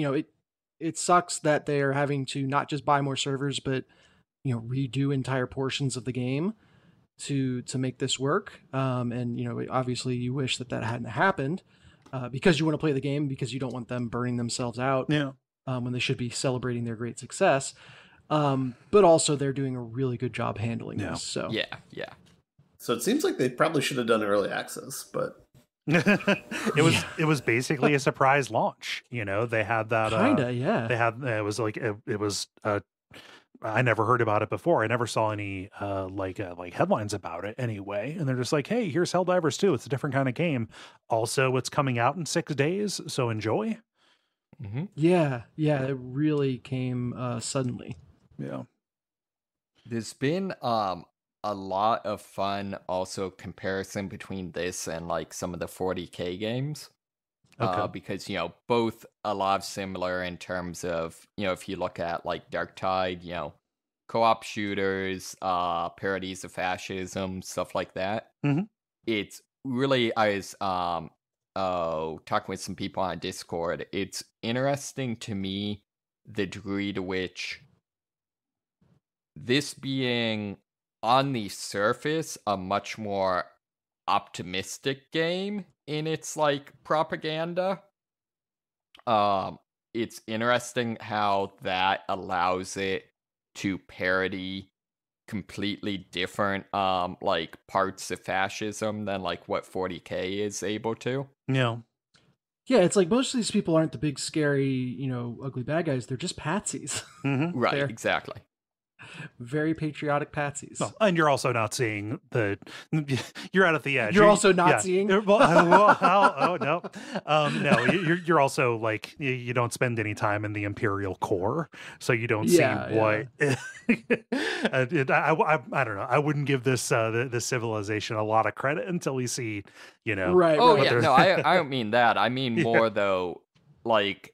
it sucks that they are having to not just buy more servers, but redo entire portions of the game to make this work. And obviously you wish that hadn't happened because you want to play the game, because you don't want them burning themselves out when they should be celebrating their great success. But also they're doing a really good job handling this. So yeah. So it seems like they probably should have done early access, but. It was basically a surprise launch. They had that they had it was like it was I never heard about it before. I never saw any like headlines about it anyway, and they're just like, "Hey, here's Helldivers 2. It's a different kind of game. Also, it's coming out in 6 days, so enjoy." Mm-hmm. Yeah, it really came suddenly. Yeah, there's been a lot of fun also comparison between this and like some of the 40K games. Okay. Because, both a lot similar in terms of, if you look at like Dark Tide, co-op shooters, parodies of fascism, stuff like that. Mm-hmm. It's really, I was talking with some people on Discord, it's interesting to me the degree to which this being on the surface a much more optimistic game in its like propaganda, it's interesting how that allows it to parody completely different like parts of fascism than like what 40K is able to. Yeah, it's like most of these people aren't the big scary ugly bad guys. They're just patsies. Mm-hmm. Right, exactly. Very patriotic patsies. Well, and you're also not seeing you're out at the edge. You're also not seeing. Oh no, no. You're also like you don't spend any time in the Imperial core, so you don't see what. I don't know. I wouldn't give this this civilization a lot of credit until we see Right. Oh yeah, no, I don't mean that. I mean more though. Like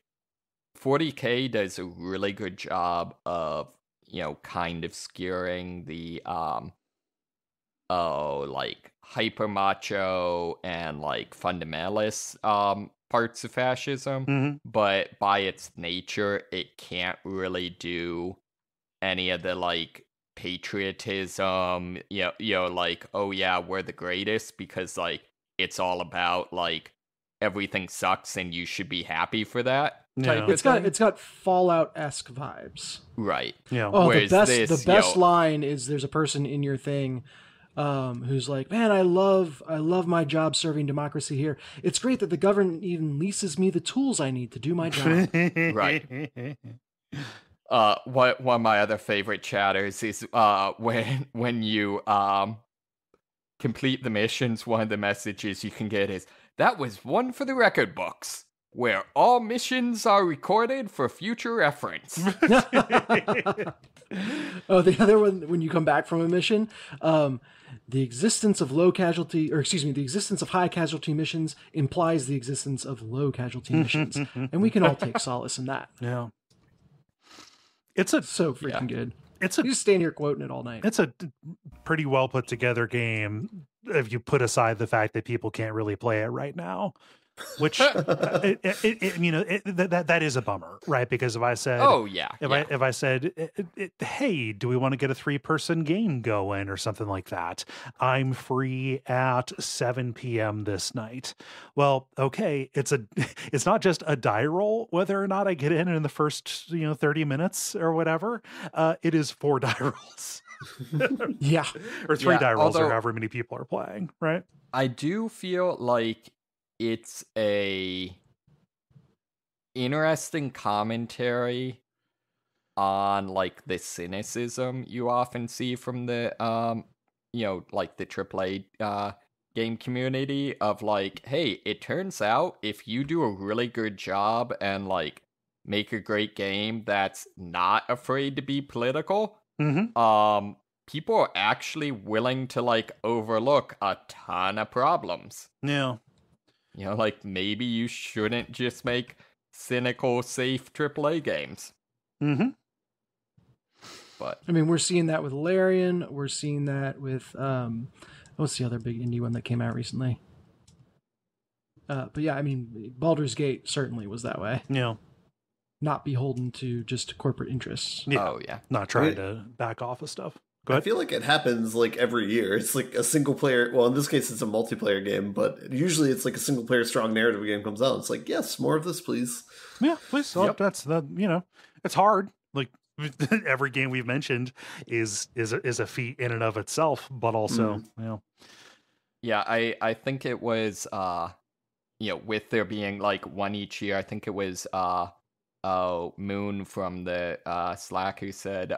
40K does a really good job of kind of skewering the like hyper macho and like fundamentalist parts of fascism, mm-hmm. but by its nature it can't really do any of the like patriotism, like, oh yeah, we're the greatest, because like it's all about like everything sucks and you should be happy for that. It's got Fallout-esque vibes. Right. Yeah. Oh, the best line is there's a person in your thing who's like, "Man, I love my job serving democracy here. It's great that the government even leases me the tools I need to do my job." Right. One of my other favorite chatters is when you complete the missions, one of the messages you can get is, "That was one for the record books." where all missions are recorded for future reference. Oh, the other one, when you come back from a mission, the existence of the existence of high casualty missions implies the existence of low casualty missions. And we can all take solace in that. Yeah. It's a So freaking good. It's You just stand here quoting it all night. It's a pretty well put together game if you put aside the fact that people can't really play it right now, which that is a bummer, right? Because if I said, if I said, hey, do we want to get a 3-person game going or something like that? I'm free at 7 p.m. this night. Well, okay, it's not just a die roll whether or not I get in the first 30 minutes or whatever. It is 4 die rolls. Yeah. Or 3 die rolls, or however many people are playing, right? I do feel like it's a interesting commentary on like the cynicism you often see from the like the AAA game community of like, hey, it turns out if you do a really good job and like make a great game that's not afraid to be political, people are actually willing to like overlook a ton of problems. Yeah. Like maybe you shouldn't just make cynical, safe AAA games. But I mean, we're seeing that with Larian. We're seeing that with what's the other big indie one that came out recently? But yeah, I mean, Baldur's Gate certainly was that way. Yeah. Not beholden to just corporate interests. Yeah. Oh yeah. Not trying to back off of stuff. Go ahead. I feel like it happens like every year. It's like a single player. Well, in this case, it's a multiplayer game, but usually it's like a single player strong narrative game comes out. It's like, yes, more of this, please. Yeah, please. Yep. That's it's hard. Like every game we've mentioned is a feat in and of itself, but also, Yeah, I think it was with there being like one each year, I think it was Moon from the Slack who said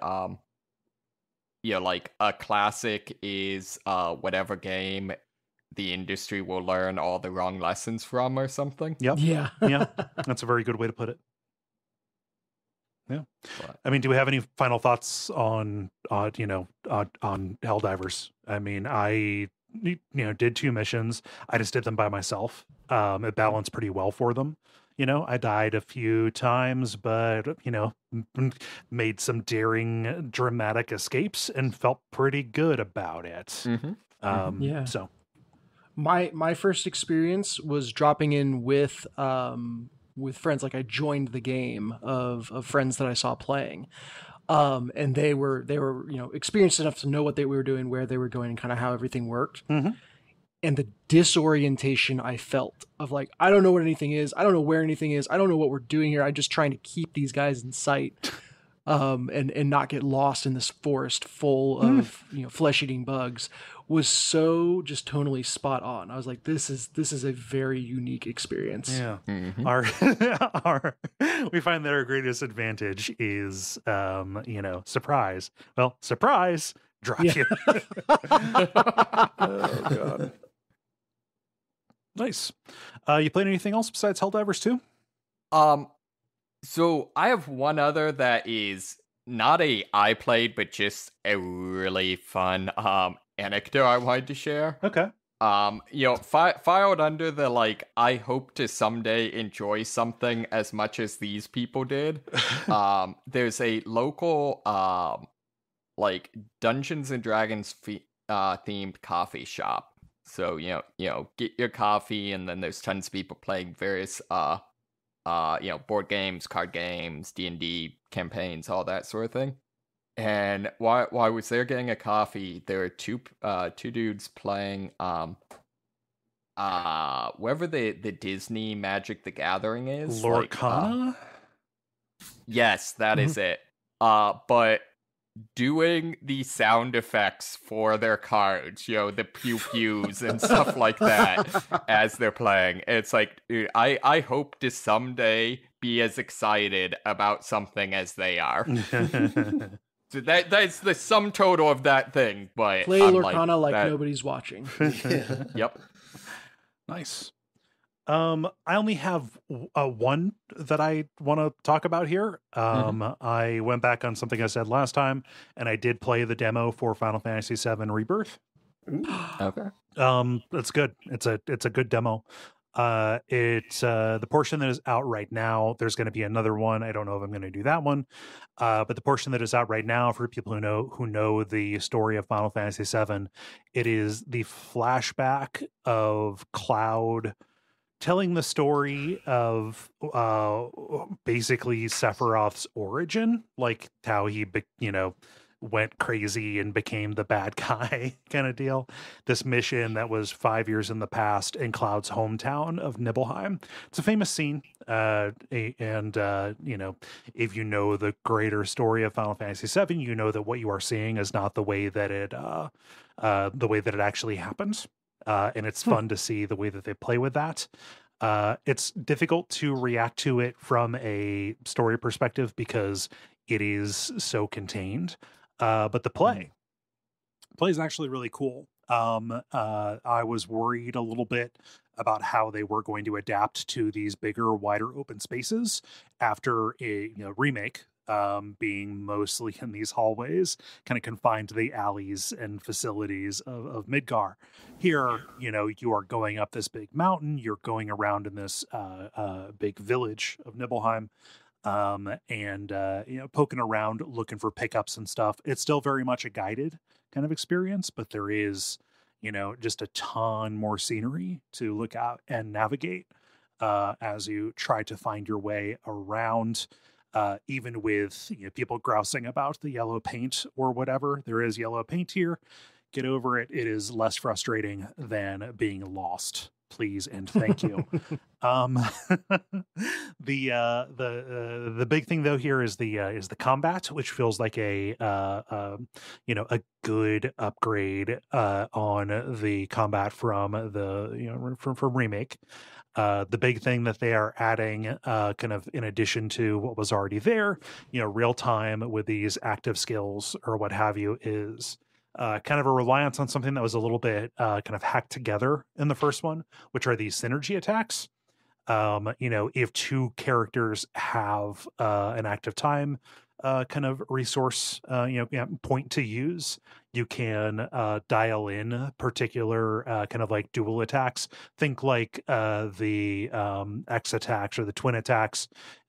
like a classic is whatever game the industry will learn all the wrong lessons from or something. Yep. Yeah. Yeah. That's a very good way to put it. Yeah. But, I mean, do we have any final thoughts on Helldivers? I mean, I did 2 missions. I just did them by myself. It balanced pretty well for them. I died a few times, but, made some daring, dramatic escapes and felt pretty good about it. Yeah. So My first experience was dropping in with friends. Like I joined the game of friends that I saw playing. And they were experienced enough to know what we were doing, where they were going, and kind of how everything worked. And the disorientation I felt of like, I don't know what anything is. I don't know where anything is. I don't know what we're doing here. I'm just trying to keep these guys in sight, and not get lost in this forest full of flesh-eating bugs was so just tonally spot on. I was like, this is a very unique experience. Yeah. We find that our greatest advantage is surprise. Well, surprise, drop you. Oh god. Nice. You played anything else besides Helldivers 2? So I have one other that is not I played, but just a really fun anecdote I wanted to share. Okay. Filed under the like, I hope to someday enjoy something as much as these people did. There's a local like Dungeons and Dragons themed coffee shop. So get your coffee, and then there's tons of people playing various board games, card games, D&D campaigns, all that sort of thing. And while I was there getting a coffee, there were two dudes playing wherever the Disney Magic the Gathering is. Lorcana? Yes, that is it. But doing the sound effects for their cards, the pew-pews and stuff like that as they're playing. It's like, dude, I hope to someday be as excited about something as they are. So that's the sum total of that thing. But play Lorcana like nobody's watching. Yep. Nice. I only have one that I want to talk about here. I went back on something I said last time, and I did play the demo for Final Fantasy VII Rebirth. Okay. It's good. It's a good demo. It's the portion that is out right now. There's going to be another one. I don't know if I'm going to do that one. But the portion that is out right now, for people who know the story of Final Fantasy VII, it is the flashback of Cloud telling the story of basically Sephiroth's origin, like how he went crazy and became the bad guy kind of deal. This mission that was 5 years in the past in Cloud's hometown of Nibelheim. It's a famous scene, and if you know the greater story of Final Fantasy VII, you know that what you are seeing is not the way that it actually happens. And it's fun to see the way that they play with that. It's difficult to react to it from a story perspective because it is so contained. But the play is actually really cool. I was worried a little bit about how they were going to adapt to these bigger, wider open spaces after a remake. Being mostly in these hallways, kind of confined to the alleys and facilities of Midgar. Here, you are going up this big mountain, you're going around in this big village of Nibelheim, and poking around, looking for pickups and stuff. It's still very much a guided kind of experience, but there is, just a ton more scenery to look out and navigate as you try to find your way around. Even with people grousing about the yellow paint or whatever, there is yellow paint here. Get over it. It is less frustrating than being lost. Please and thank you. The big thing though here is the combat, which feels like a good upgrade on the combat from from Remake. The big thing that they are adding, kind of in addition to what was already there, real time with these active skills or what have you, is kind of a reliance on something that was a little bit kind of hacked together in the first one, which are these synergy attacks. If two characters have an active time kind of resource, point to use, you can dial in particular kind of like dual attacks. Think like the X attacks or the twin attacks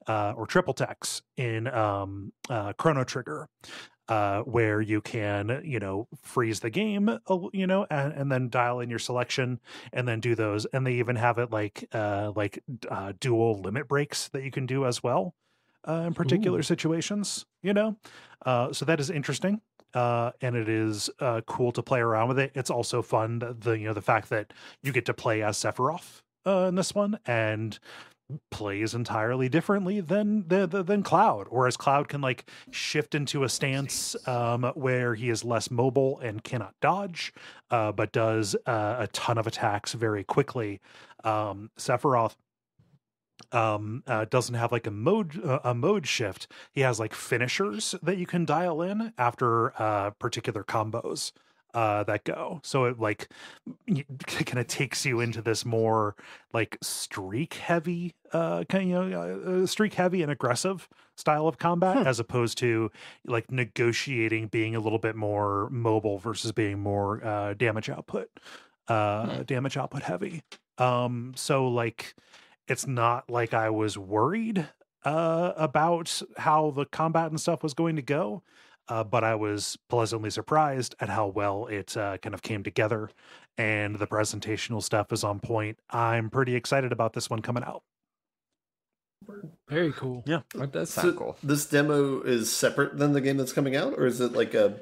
or triple attacks in Chrono Trigger. Where you can, freeze the game, and then dial in your selection and then do those. And they even have it like dual limit breaks that you can do as well in particular situations, so that is interesting. And it is cool to play around with it. It's also fun, the fact that you get to play as Sephiroth in this one, and plays entirely differently than Cloud, whereas Cloud can like shift into a stance where he is less mobile and cannot dodge, but does a ton of attacks very quickly. Sephiroth doesn't have like a mode shift. He has like finishers that you can dial in after particular combos that go. So it like kind of takes you into this more like streak heavy streak heavy and aggressive style of combat, as opposed to like negotiating being a little bit more mobile versus being more damage output heavy. So like it's not like I was worried about how the combat and stuff was going to go. But I was pleasantly surprised at how well it kind of came together, and the presentational stuff is on point. I'm pretty excited about this one coming out. Very cool. Yeah, that does sound cool. This demo is separate than the game that's coming out, or is it like a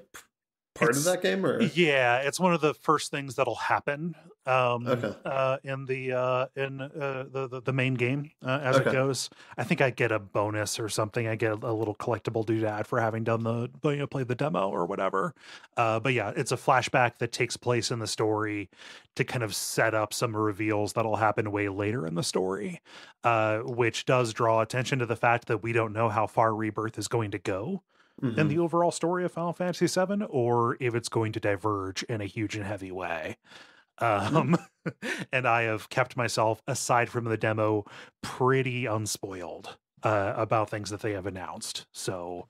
part of that game? Or it's one of the first things that'll happen in the main game as it goes. I think I get a bonus or something. I get a little collectible doodad for having done played the demo or whatever. But yeah, it's a flashback that takes place in the story to kind of set up some reveals that'll happen way later in the story, which does draw attention to the fact that we don't know how far Rebirth is going to go in the overall story of Final Fantasy VII, or if it's going to diverge in a huge and heavy way. And I have kept myself, aside from the demo, pretty unspoiled about things that they have announced. So,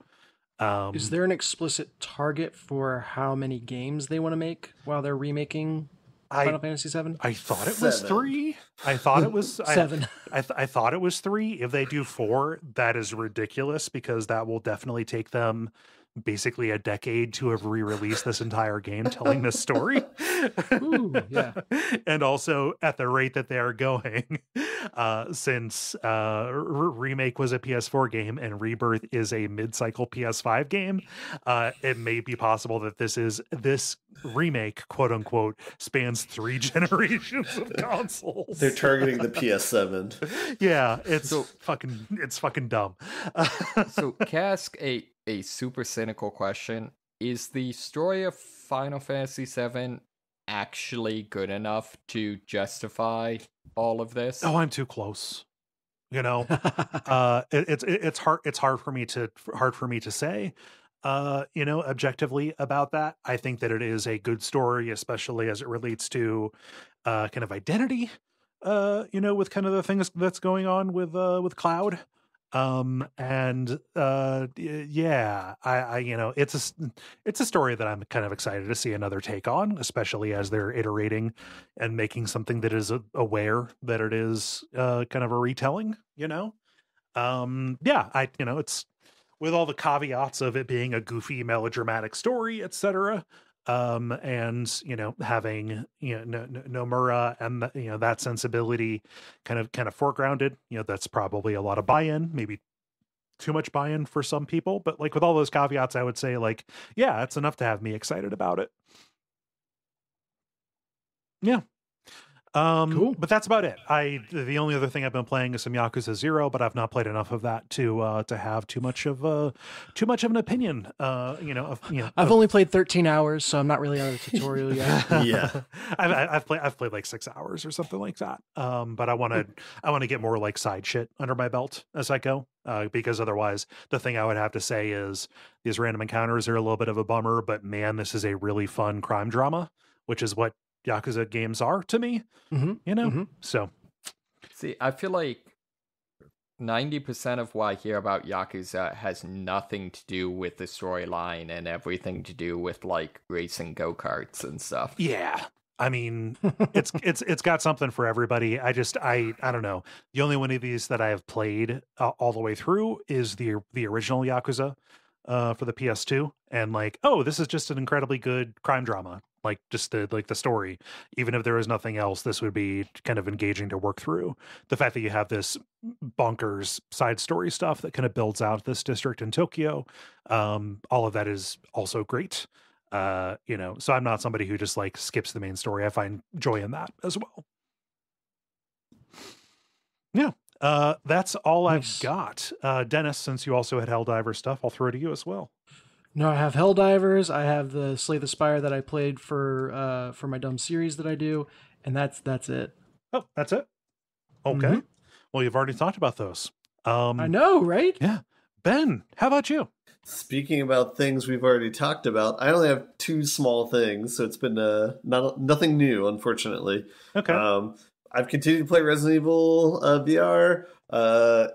is there an explicit target for how many games they want to make while they're remaking Final Fantasy VII? I thought it was 3. I thought it was 7. I thought it was 3. If they do 4, that is ridiculous, because that will definitely take them basically a decade to have re-released this entire game telling this story. Ooh, yeah. And also, at the rate that they are going, since Remake was a PS4 game and Rebirth is a mid-cycle PS5 game, it may be possible that this remake, quote unquote, spans 3 generations of consoles. They're targeting the PS7. Yeah, it's fucking dumb. So, can I ask a super cynical question? Is the story of Final Fantasy VII actually good enough to justify all of this? Oh, I'm too close. It's hard for me to say. Objectively about that. I think that it is a good story, especially as it relates to kind of identity. With kind of the things that's going on with Cloud. It's a story that I'm kind of excited to see another take on, especially as they're iterating and making something that is aware that it is kind of a retelling, it's with all the caveats of it being a goofy melodramatic story, etc. Having Nomura and that sensibility kind of foregrounded, that's probably a lot of buy-in, maybe too much buy-in for some people, but like with all those caveats, I would say it's enough to have me excited about it. Yeah. Cool. But that's about it. The only other thing I've been playing is some Yakuza 0, but I've not played enough of that to have too much of an opinion. I've only played 13 hours, so I'm not really on the tutorial yet. Yeah. I've played like 6 hours or something like that. But I want to get more like side shit under my belt as I go. Because otherwise the thing I would have to say is these random encounters are a little bit of a bummer, but man, this is a really fun crime drama, which is what Yakuza games are to me, So see, I feel like 90% of what I hear about Yakuza has nothing to do with the storyline and everything to do with like racing go-karts and stuff. Yeah. I mean, it's got something for everybody. I don't know. The only one of these that I have played all the way through is the original Yakuza for the PS2, and this is just an incredibly good crime drama. Like just the story, even if there was nothing else, this would be kind of engaging to work through. The fact that you have this bonkers side story stuff that kind of builds out this district in Tokyo, all of that is also great. So I'm not somebody who just skips the main story. I find joy in that as well. Yeah. That's all nice. I've got. Dennis, since you also had Helldivers stuff, I'll throw it to you as well. No, I have Helldivers. I have the Slay the Spire that I played for my dumb series that I do, and that's it. Oh, that's it. Okay. Mm-hmm. Well, you've already talked about those. I know, right? Yeah. Ben, how about you? Speaking about things we've already talked about, I only have 2 small things, so it's been nothing new, unfortunately. Okay. I've continued to play Resident Evil VR.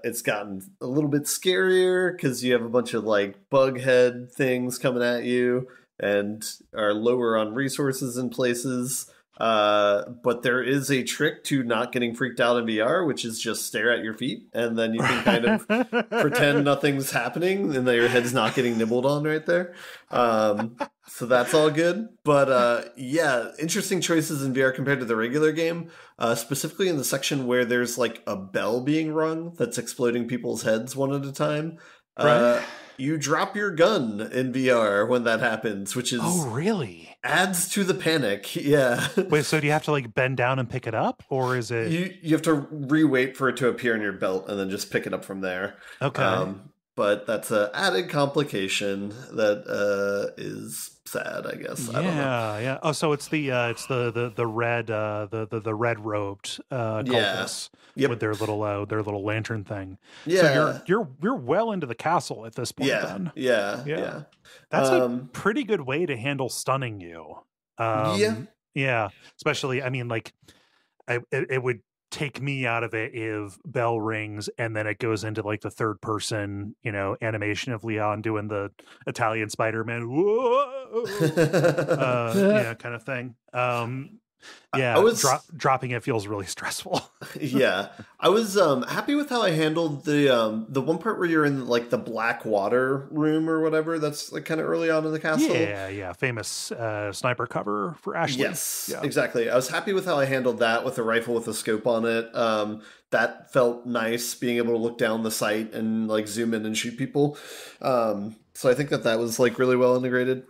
It's gotten a little bit scarier because you have a bunch of bug head things coming at you and are lower on resources in places. But there is a trick to not getting freaked out in VR, which is just stare at your feet, and then you can kind of pretend nothing's happening and that your head's not getting nibbled on right there. So that's all good. But interesting choices in VR compared to the regular game, specifically in the section where there's a bell being rung that's exploding people's heads one at a time. Right. You drop your gun in VR when that happens, which is... Oh, really? Adds to the panic, yeah. Wait, so do you have to bend down and pick it up, or is it... You have to re-wait for it to appear in your belt and then just pick it up from there. Okay. But that's an added complication that is sad, I guess. Yeah, I don't know. Yeah. Oh, so it's the red red robed cultists with their little lantern thing. Yeah. So you're well into the castle at this point. Then. Yeah. That's a pretty good way to handle stunning you. Yeah, especially, I mean, like, it would take me out of it if bell rings and then it goes into like the third person, animation of Leon doing the Italian Spider-Man, whoa, kind of thing. I was Dropping it feels really stressful. Yeah, I was happy with how I handled the one part where you're in like the black water room or whatever. That's like kind of early on in the castle. Yeah, famous sniper cover for Ashley. Yes, yeah. Exactly. I was happy with how I handled that with a rifle with a scope on it. That felt nice, being able to look down the sight and like zoom in and shoot people. So I think that was like really well integrated,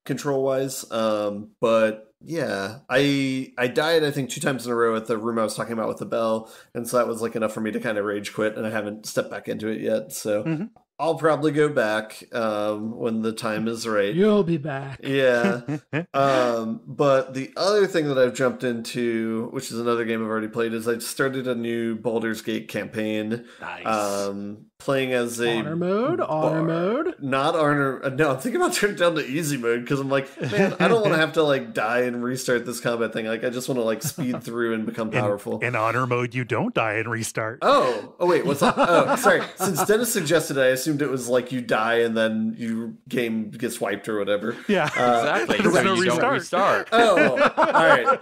control wise. But yeah, I died I think 2 times in a row at the room I was talking about with the bell, and so that was like enough for me to kind of rage quit, and I haven't stepped back into it yet. So I'll probably go back when the time is right. You'll be back. Yeah. But the other thing that I've jumped into, which is another game I've already played, is I started a new Baldur's Gate campaign. Nice. Playing as a honor mode. Not honor. No, I'm thinking about turning it down to easy mode because I'm like, man, I don't want to have to like die and restart this combat thing. Like, I just want to like speed through and become powerful. In honor mode, you don't die and restart. Oh wait, what's that? Oh, sorry. Since Dennis suggested it, I assumed it was like you die and then your game gets wiped or whatever. Yeah, exactly. There's so no you don't restart. Oh, all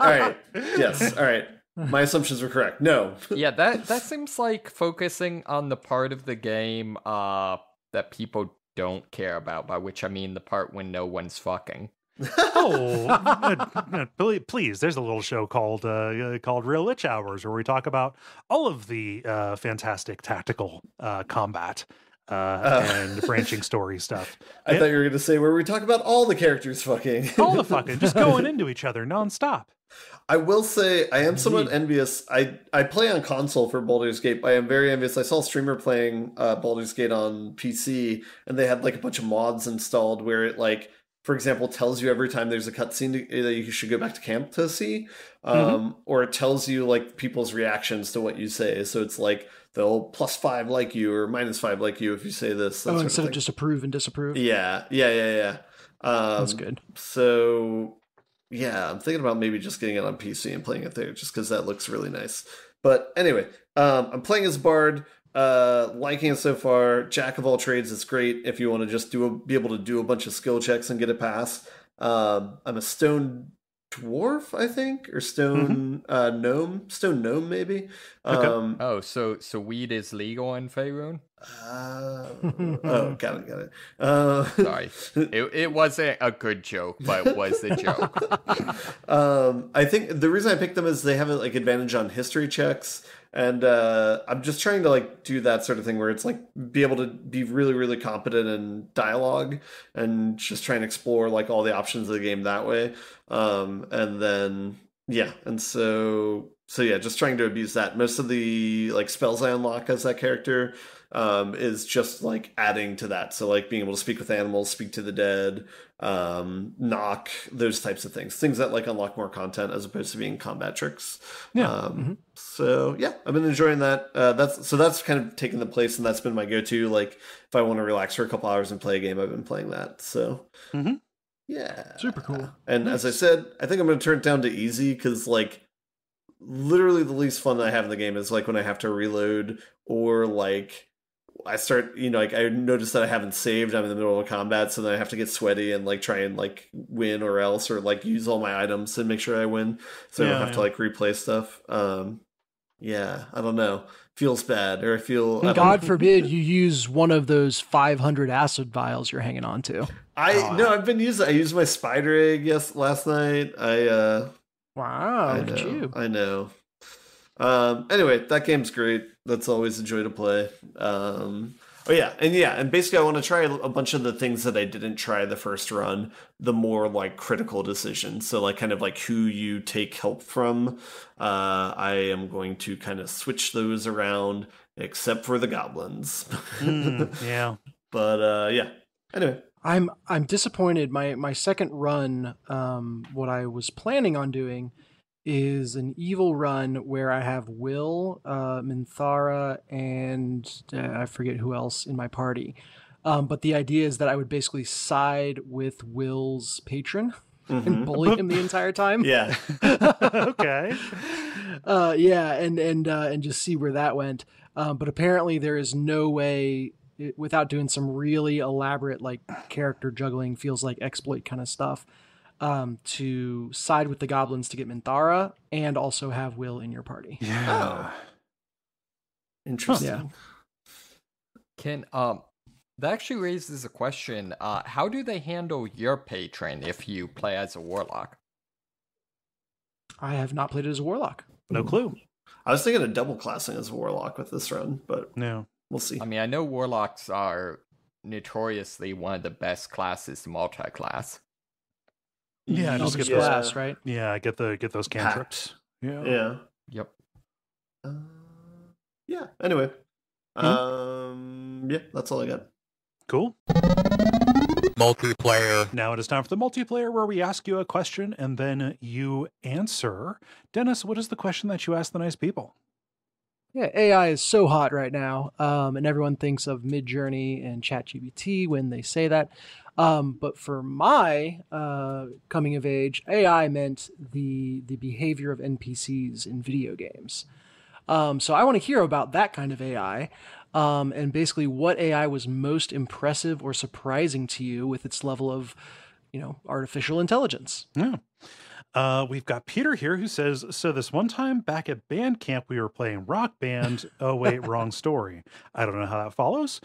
right. Yes, all right. My assumptions were correct. No. Yeah, that seems like focusing on the part of the game that people don't care about, by which I mean the part when no one's fucking. Please, there's a little show called Real Lich Hours where we talk about all of the fantastic tactical combat and branching story stuff. I thought you were going to say where we talk about all the characters fucking. All the fucking, just going into each other nonstop. I will say I am somewhat envious. I play on console for Baldur's Gate, but I am very envious. I saw a streamer playing Baldur's Gate on PC, and they had like a bunch of mods installed where it like, for example, tells you every time there's a cutscene that you should go back to camp to see, or it tells you like people's reactions to what you say. So it's like they'll +5 like you or -5 like you if you say this. Instead of just approve and disapprove. Yeah. That's good. So yeah, I'm thinking about maybe just getting it on PC and playing it there, just because that looks really nice. But anyway, I'm playing as Bard. Liking it so far. Jack of all trades is great if you want to just be able to do a bunch of skill checks and get a pass. I'm a stone dwarf, I think, or stone gnome maybe. Okay. So weed is legal in Faerun? Got it. Sorry, it wasn't a good joke, but it was the joke. I think the reason I picked them is they have like advantage on history checks. And I'm just trying to like do that sort of thing where it's like be able to be really, really competent in dialogue and just try and explore like all the options of the game that way. And then just trying to abuse that. Most of the like spells I unlock as that character is just like adding to that. So like being able to speak with animals, speak to the dead, knock, those types of things that like unlock more content as opposed to being combat tricks. So yeah, I've been enjoying that. That's kind of taken the place, and that's been my go-to. Like if I want to relax for a couple hours and play a game, I've been playing that. So yeah, super cool. And as I said, I think I'm going to turn it down to easy because like literally the least fun I have in the game is like when I have to reload or like I start, like I notice that I haven't saved. I'm in the middle of a combat, so then I have to get sweaty and like try and like win or else, or like use all my items and make sure I win, so I don't have to like replay stuff. I don't know. Feels bad, or I feel. God forbid you use one of those 500 acid vials you're hanging on to. I've been using. I used my spider egg last night. Wow, look at you. I know. Anyway, that game's great. That's always a joy to play. And basically I want to try a bunch of the things that I didn't try the first run, the more like critical decisions. So like kind of like who you take help from. I am going to kind of switch those around, except for the goblins. Yeah. But anyway. I'm disappointed. My second run, what I was planning on doing is an evil run where I have Will, Minthara, and I forget who else in my party. But the idea is that I would basically side with Will's patron and bully him the entire time. Yeah. Okay. And just see where that went. But apparently there is no way, without doing some really elaborate like character juggling, feels like exploit kind of stuff, to side with the goblins to get Minthara and also have Will in your party. Yeah. Interesting. Yeah. Can that actually raises a question. How do they handle your patron if you play as a warlock? I have not played it as a warlock. No clue. I was thinking of double classing as a warlock with this run, but No. we'll see. I mean, I know warlocks are notoriously one of the best classes to multi-class. Yeah, Just just get those. class, right? Yeah, get those cantrips. Yeah. Yeah. Yep. Yeah. Anyway. Yeah, that's all I got. Cool. Multiplayer. Now it is time for the multiplayer, where we ask you a question and then you answer. Dennis, what is the question that you ask the nice people? Yeah, AI is so hot right now, and everyone thinks of Midjourney and ChatGPT when they say that. But for my coming of age, AI meant the behavior of NPCs in video games. So I want to hear about that kind of AI, and basically what AI was most impressive or surprising to you with its level of, artificial intelligence. Yeah. We've got Peter here who says, so this one time back at band camp, we were playing Rock Band. Oh, wait, wrong story. I don't know how that follows.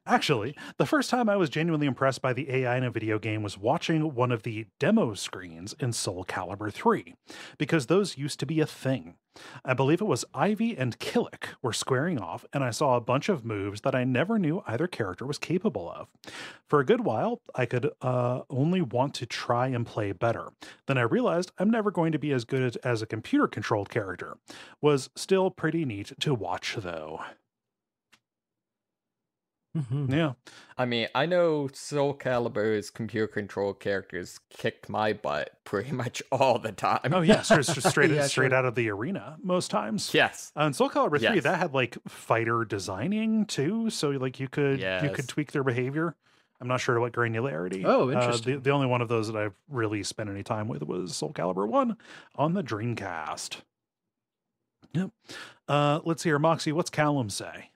Actually, the first time I was genuinely impressed by the AI in a video game was watching one of the demo screens in Soul Calibur 3, because those used to be a thing. I believe it was Ivy and Killick were squaring off, and I saw a bunch of moves that I never knew either character was capable of. For a good while, I could only want to try and play better. Then I realized I'm never going to be as good as a computer-controlled character. Was still pretty neat to watch, though. Mm-hmm. Yeah. I mean, I know Soul Calibur's computer control characters kicked my butt pretty much all the time. Oh, yeah, straight Yeah, straight sure. out of the arena most times. Yes. On Soul Calibur 3, Yes. that had like fighter designing too, so like you could Yes. tweak their behavior. I'm not sure to what granularity. Oh, interesting. The only one of those that I've really spent any time with was Soul Calibur 1 on the Dreamcast. Yep. Let's hear, Moxie, what's Callum say?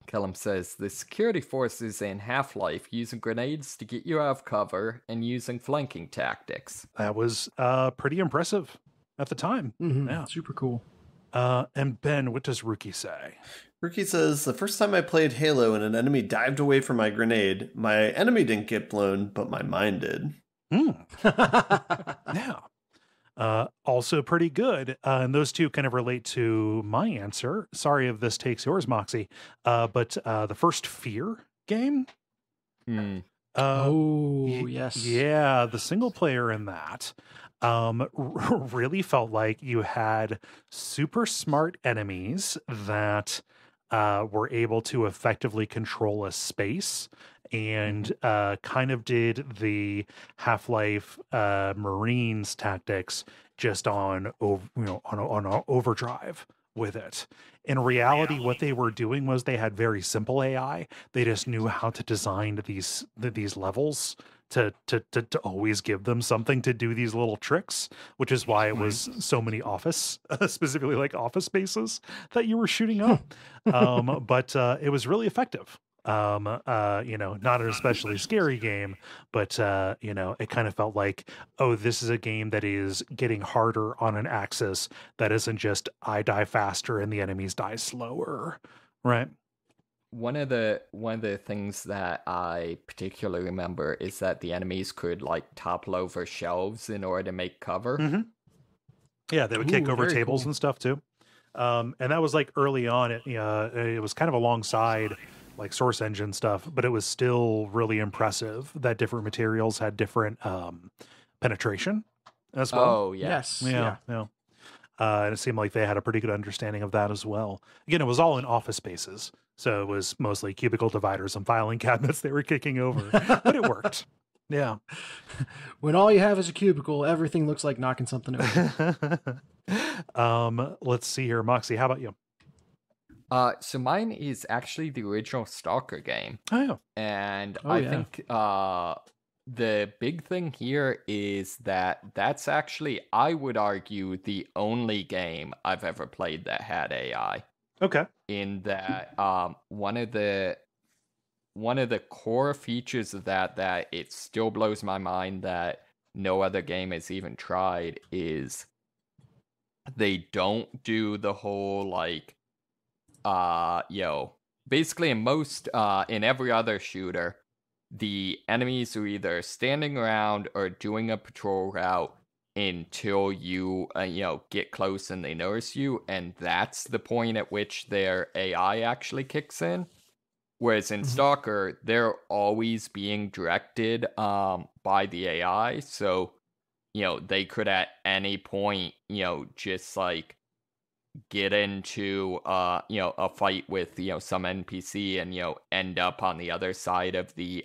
Kellum says, the security forces in Half-Life using grenades to get you out of cover and using flanking tactics. That was pretty impressive at the time. Mm-hmm. Yeah. Super cool. And Ben, what does Rookie say? Rookie says, the first time I played Halo and an enemy dived away from my grenade, my enemy didn't get blown, but my mine did. Yeah. Also pretty good. And those two kind of relate to my answer. Sorry if this takes yours, Moxie. But the first Fear game. Yes. Yeah, the single player in that really felt like you had super smart enemies that were able to effectively control a space, and kind of did the Half-Life Marines tactics just on overdrive with it. In reality, what they were doing was they had very simple AI. They just knew how to design these levels to always give them something to do these little tricks, which is why it was so many office, specifically like office spaces that you were shooting up. But it was really effective. Not an especially scary game, but it kind of felt like, oh, this is a game that is getting harder on an axis that isn't just I die faster and the enemies die slower, right? One of the things that I particularly remember is that the enemies could like topple over shelves in order to make cover. Mm-hmm. Yeah, they would kick over very tables cool. and stuff too. And that was like early on. It was kind of alongside like Source Engine stuff, but it was still really impressive that different materials had different penetration as well. Oh, yeah. Yes. Yeah. And it seemed like they had a pretty good understanding of that as well. Again, it was all in office spaces, so it was mostly cubicle dividers and filing cabinets they were kicking over, but it worked. Yeah. When all you have is a cubicle, everything looks like knocking something over. Let's see here, Moxie. How about you? So mine is actually the original Stalker game. Oh, yeah. And Oh, I yeah. think the big thing here is that that's actually, I would argue, the only game I've ever played that had AI. Okay. In that, one of the core features of that it still blows my mind that no other game has even tried is they don't do the whole like, basically in every other shooter, the enemies are either standing around or doing a patrol route until you, get close and they notice you, and that's the point at which their AI actually kicks in. Whereas in Stalker, they're always being directed by the AI, so, they could at any point, just like get into a fight with some NPC and end up on the other side of the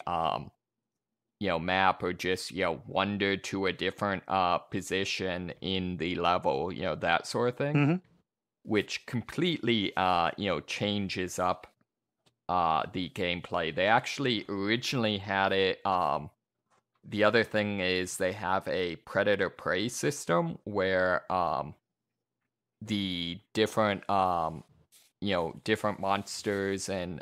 map, or just wander to a different position in the level, that sort of thing, which completely changes up the gameplay. They actually originally had it. The other thing is they have a predator prey system where the different different monsters and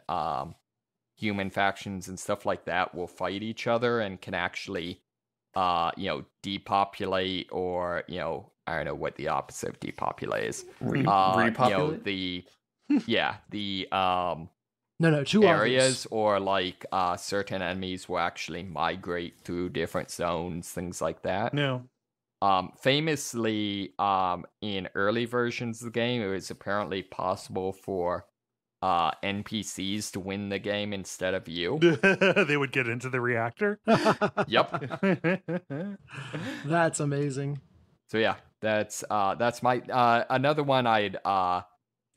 human factions and stuff like that will fight each other and can actually depopulate, or I don't know what the opposite of depopulate is. Repopulate? No, two obvious. areas, or like certain enemies will actually migrate through different zones, things like that. No. Famously, in early versions of the game, it was apparently possible for NPCs to win the game instead of you. They would get into the reactor. Yep. That's amazing. So yeah, that's my another one I'd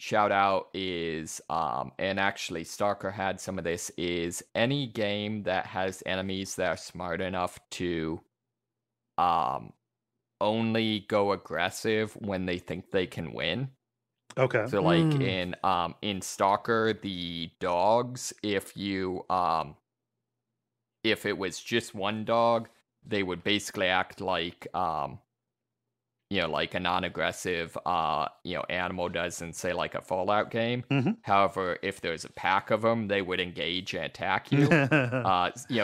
shout out is and actually Stalker had some of this, is any game that has enemies that are smart enough to only go aggressive when they think they can win. Okay. So like in Stalker, the dogs, if it was just one dog, they would basically act like like a non-aggressive animal does in, say, like a Fallout game. However, if there's a pack of them, they would engage and attack you.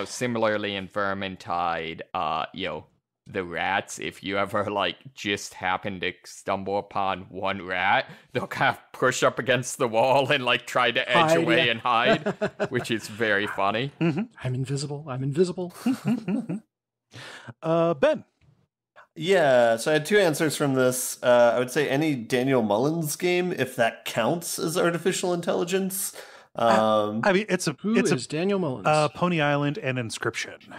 Similarly in Vermintide, the rats, if you ever like just happen to stumble upon one rat, they'll kind of push up against the wall and like try to edge away and hide, which is very funny. I'm invisible. Ben. Yeah, so I had two answers from this. I would say any Daniel Mullins game, if that counts as artificial intelligence. I mean, it's Daniel Mullins? Pony Island and Inscription.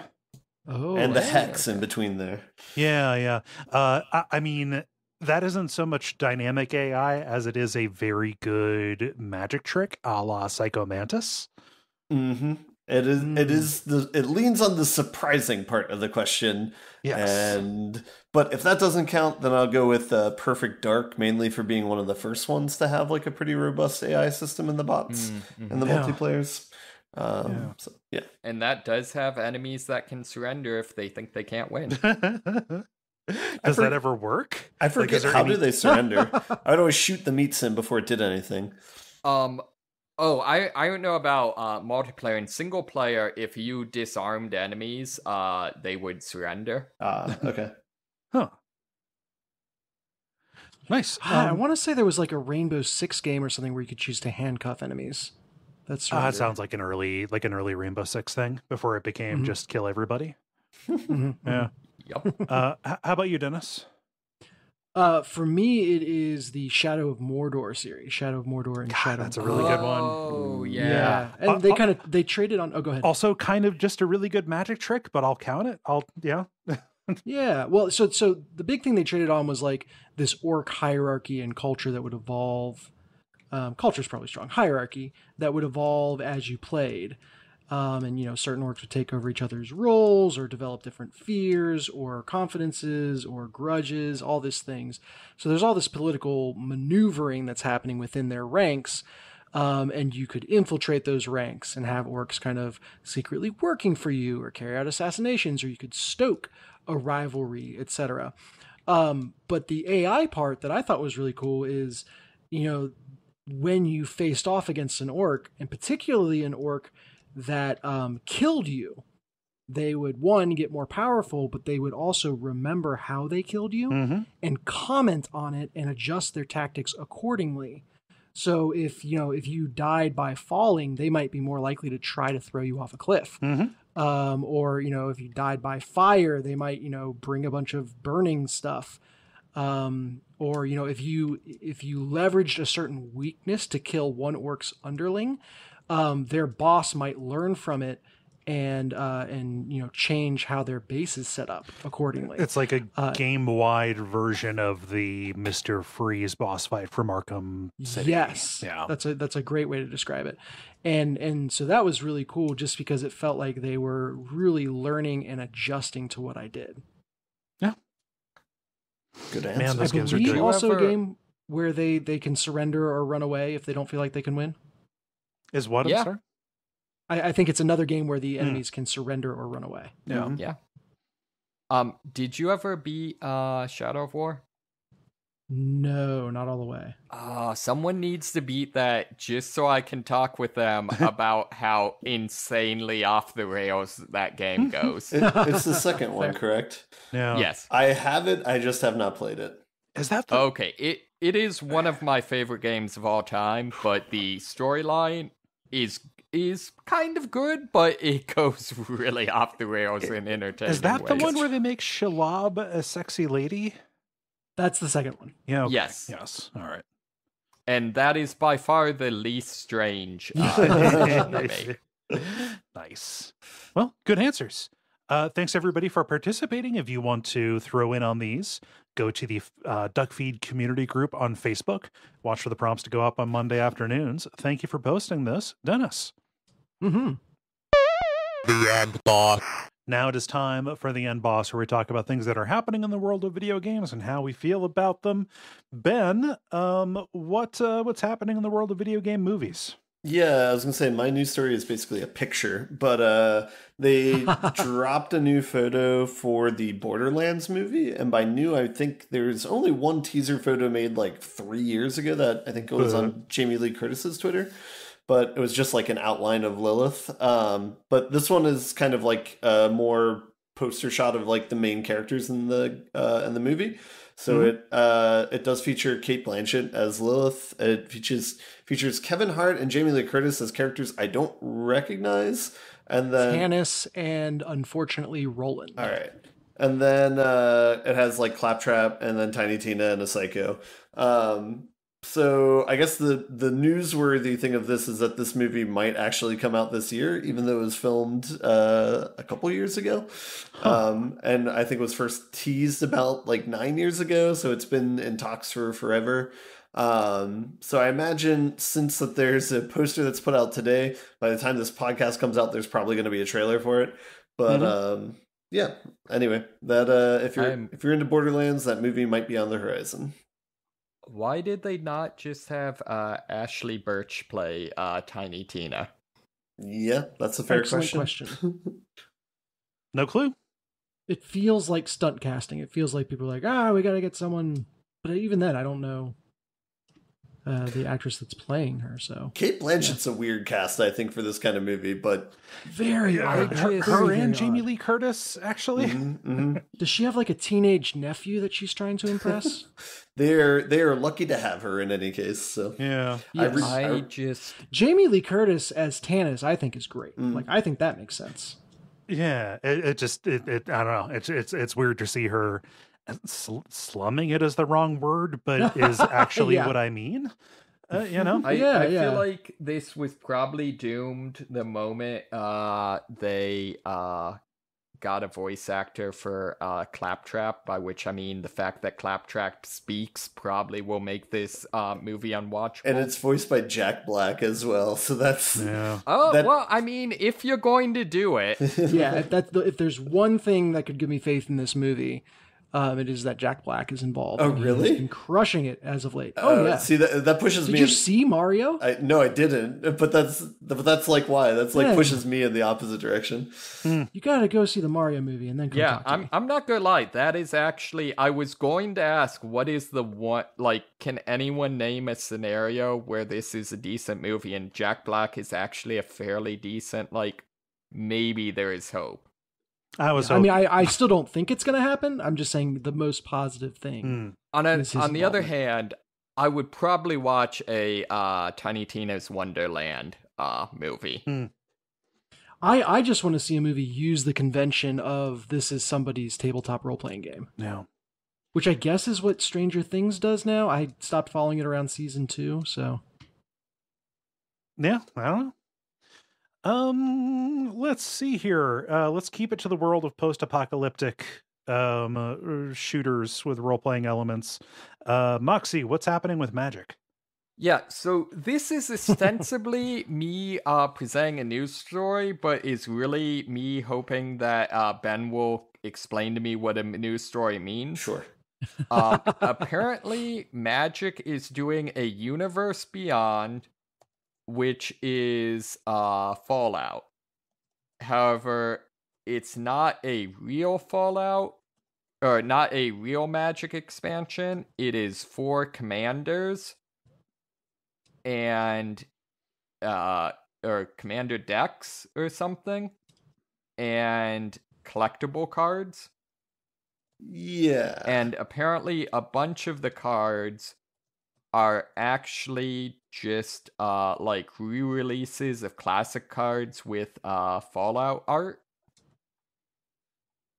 Oh, and the hex in between there. Yeah. I mean, that isn't so much dynamic AI as it is a very good magic trick, a la Psycho Mantis. It is. It leans on the surprising part of the question. Yes. But if that doesn't count, then I'll go with Perfect Dark, mainly for being one of the first ones to have like a pretty robust AI system in the bots and the multiplayers. So, yeah. And that does have enemies that can surrender if they think they can't win. Does that ever work? I forget, how do they surrender? I would always shoot the meat sim before it did anything. I don't know about multiplayer. In single player, if you disarmed enemies, they would surrender. Okay. Huh. Nice. I want to say there was like a Rainbow Six game or something where you could choose to handcuff enemies. That sounds like an early Rainbow Six thing before it became just kill everybody. Yeah. Yep. How about you, Dennis? For me, it is the Shadow of Mordor series. Shadow of Mordor and Shadow. That's a really good one. Oh yeah. And they traded on. Oh, go ahead. Also, kind of just a really good magic trick, but I'll count it. Yeah. Well, so the big thing they traded on was like this orc hierarchy and culture that would evolve. Culture is probably strong. Hierarchy that would evolve as you played. And, certain orcs would take over each other's roles or develop different fears or confidences or grudges, all these things. So there's all this political maneuvering that's happening within their ranks. And you could infiltrate those ranks and have orcs kind of secretly working for you, or carry out assassinations, or you could stoke a rivalry, etc. But the AI part that I thought was really cool is, when you faced off against an orc, and particularly an orc that killed you, they would, one, get more powerful, but they would also remember how they killed you and comment on it and adjust their tactics accordingly. So if you died by falling, they might be more likely to try to throw you off a cliff. Or if you died by fire, they might bring a bunch of burning stuff. Or if you leveraged a certain weakness to kill one orc's underling, their boss might learn from it and change how their base is set up accordingly. It's like a game-wide version of the Mr. Freeze boss fight from Arkham City. Yes, yeah, that's a great way to describe it. And so that was really cool, just because it felt like they were really learning and adjusting to what I did. Yeah, good answer. Man, those games are believe good. Also, a game where they can surrender or run away if they don't feel like they can win. Is what? Yeah. I'm sorry? I think it's another game where the enemies can surrender or run away. Yeah. Yeah. Did you ever beat Shadow of War? No, not all the way. Someone needs to beat that just so I can talk with them about how insanely off the rails that game goes. It's the second one, correct? Yeah. Yes. I have it. I just have not played it. Is that the... Okay, it is one of my favorite games of all time, but the storyline is kind of good, but it goes really off the rails in entertaining Is that the ways. one where they make Shalab a sexy lady? That's the second one. Yeah. Okay. Yes. All right. And that is by far the least strange decision they make. Nice. Well, good answers. Thanks everybody for participating. If you want to throw in on these, go to the Duckfeed community group on Facebook. Watch for the prompts to go up on Monday afternoons. Thank you for posting this, Dennis. Mm-hmm. The end boss. Now it is time for the end boss, where we talk about things that are happening in the world of video games and how we feel about them. Ben, what's happening in the world of video game movies? Yeah, I was going to say my news story is basically a picture, but they dropped a new photo for the Borderlands movie. And by new, I think there's only one teaser photo made like 3 years ago that I think was on Jamie Lee Curtis's Twitter. But it was just like an outline of Lilith. But this one is kind of like a more poster shot of like the main characters in the movie. So it does feature Cate Blanchett as Lilith. It features Kevin Hart and Jamie Lee Curtis as characters I don't recognize. And then Tannis and unfortunately Roland. All right. And then it has like Claptrap and then Tiny Tina and a Psycho. So I guess the newsworthy thing of this is that this movie might actually come out this year, even though it was filmed a couple years ago. And I think it was first teased about like 9 years ago, so it's been in talks for forever. So I imagine since that there's a poster that's put out today, by the time this podcast comes out, there's probably going to be a trailer for it. But yeah, anyway, that if you're into Borderlands, that movie might be on the horizon. Why did they not just have Ashley Birch play Tiny Tina? Yeah, that's a fair Excellent question. No clue. It feels like stunt casting. It feels like people are like, we got to get someone. But even then, I don't know the actress that's playing her. So Cate Blanchett's a weird cast, I think, for this kind of movie, but very odd. Her and Jamie Lee Curtis, actually. Does she have like a teenage nephew that she's trying to impress? they are lucky to have her in any case. So Yeah. Jamie Lee Curtis as Tannis, I think is great. Like I think that makes sense. Yeah, it just I don't know. It's weird to see her. Slumming it is the wrong word, but is actually what I mean. I feel like this was probably doomed the moment they got a voice actor for Claptrap, by which I mean the fact that Claptrap speaks probably will make this movie unwatchable. And it's voiced by Jack Black as well, so that's... Yeah. Well, I mean, if you're going to do it... Yeah, if there's one thing that could give me faith in this movie, It is that Jack Black is involved. Oh, and really? He's been crushing it as of late. Oh yeah. See, that pushes me. Did you see Mario? No, I didn't. But that's like why. That's like Yeah. pushes me in the opposite direction. You gotta go see the Mario movie and then come talk to me. I'm not gonna lie. That is actually, I was going to ask, what is the one, like, can anyone name a scenario where this is a decent movie and Jack Black is actually a fairly decent, like, maybe there is hope. I was I hoping. mean, I still don't think it's gonna happen. I'm just saying the most positive thing. On is his the other involvement. hand, I would probably watch a Tiny Tina's Wonderland movie. I just want to see a movie use the convention of this is somebody's tabletop role-playing game. Yeah. Which I guess is what Stranger Things does now. I stopped following it around season 2, so. Yeah, I don't know. Let's see here. Let's keep it to the world of post-apocalyptic shooters with role-playing elements. Moxie, what's happening with Magic? Yeah, so this is ostensibly me presenting a news story, but is really me hoping that Ben will explain to me what a news story means. Sure. Apparently, Magic is doing a Universe Beyond, which is Fallout. However, it's not a real Fallout, or not a real Magic expansion. It is for commanders and or commander decks or something, and collectible cards. Yeah. And apparently a bunch of the cards are actually just like re-releases of classic cards with Fallout art.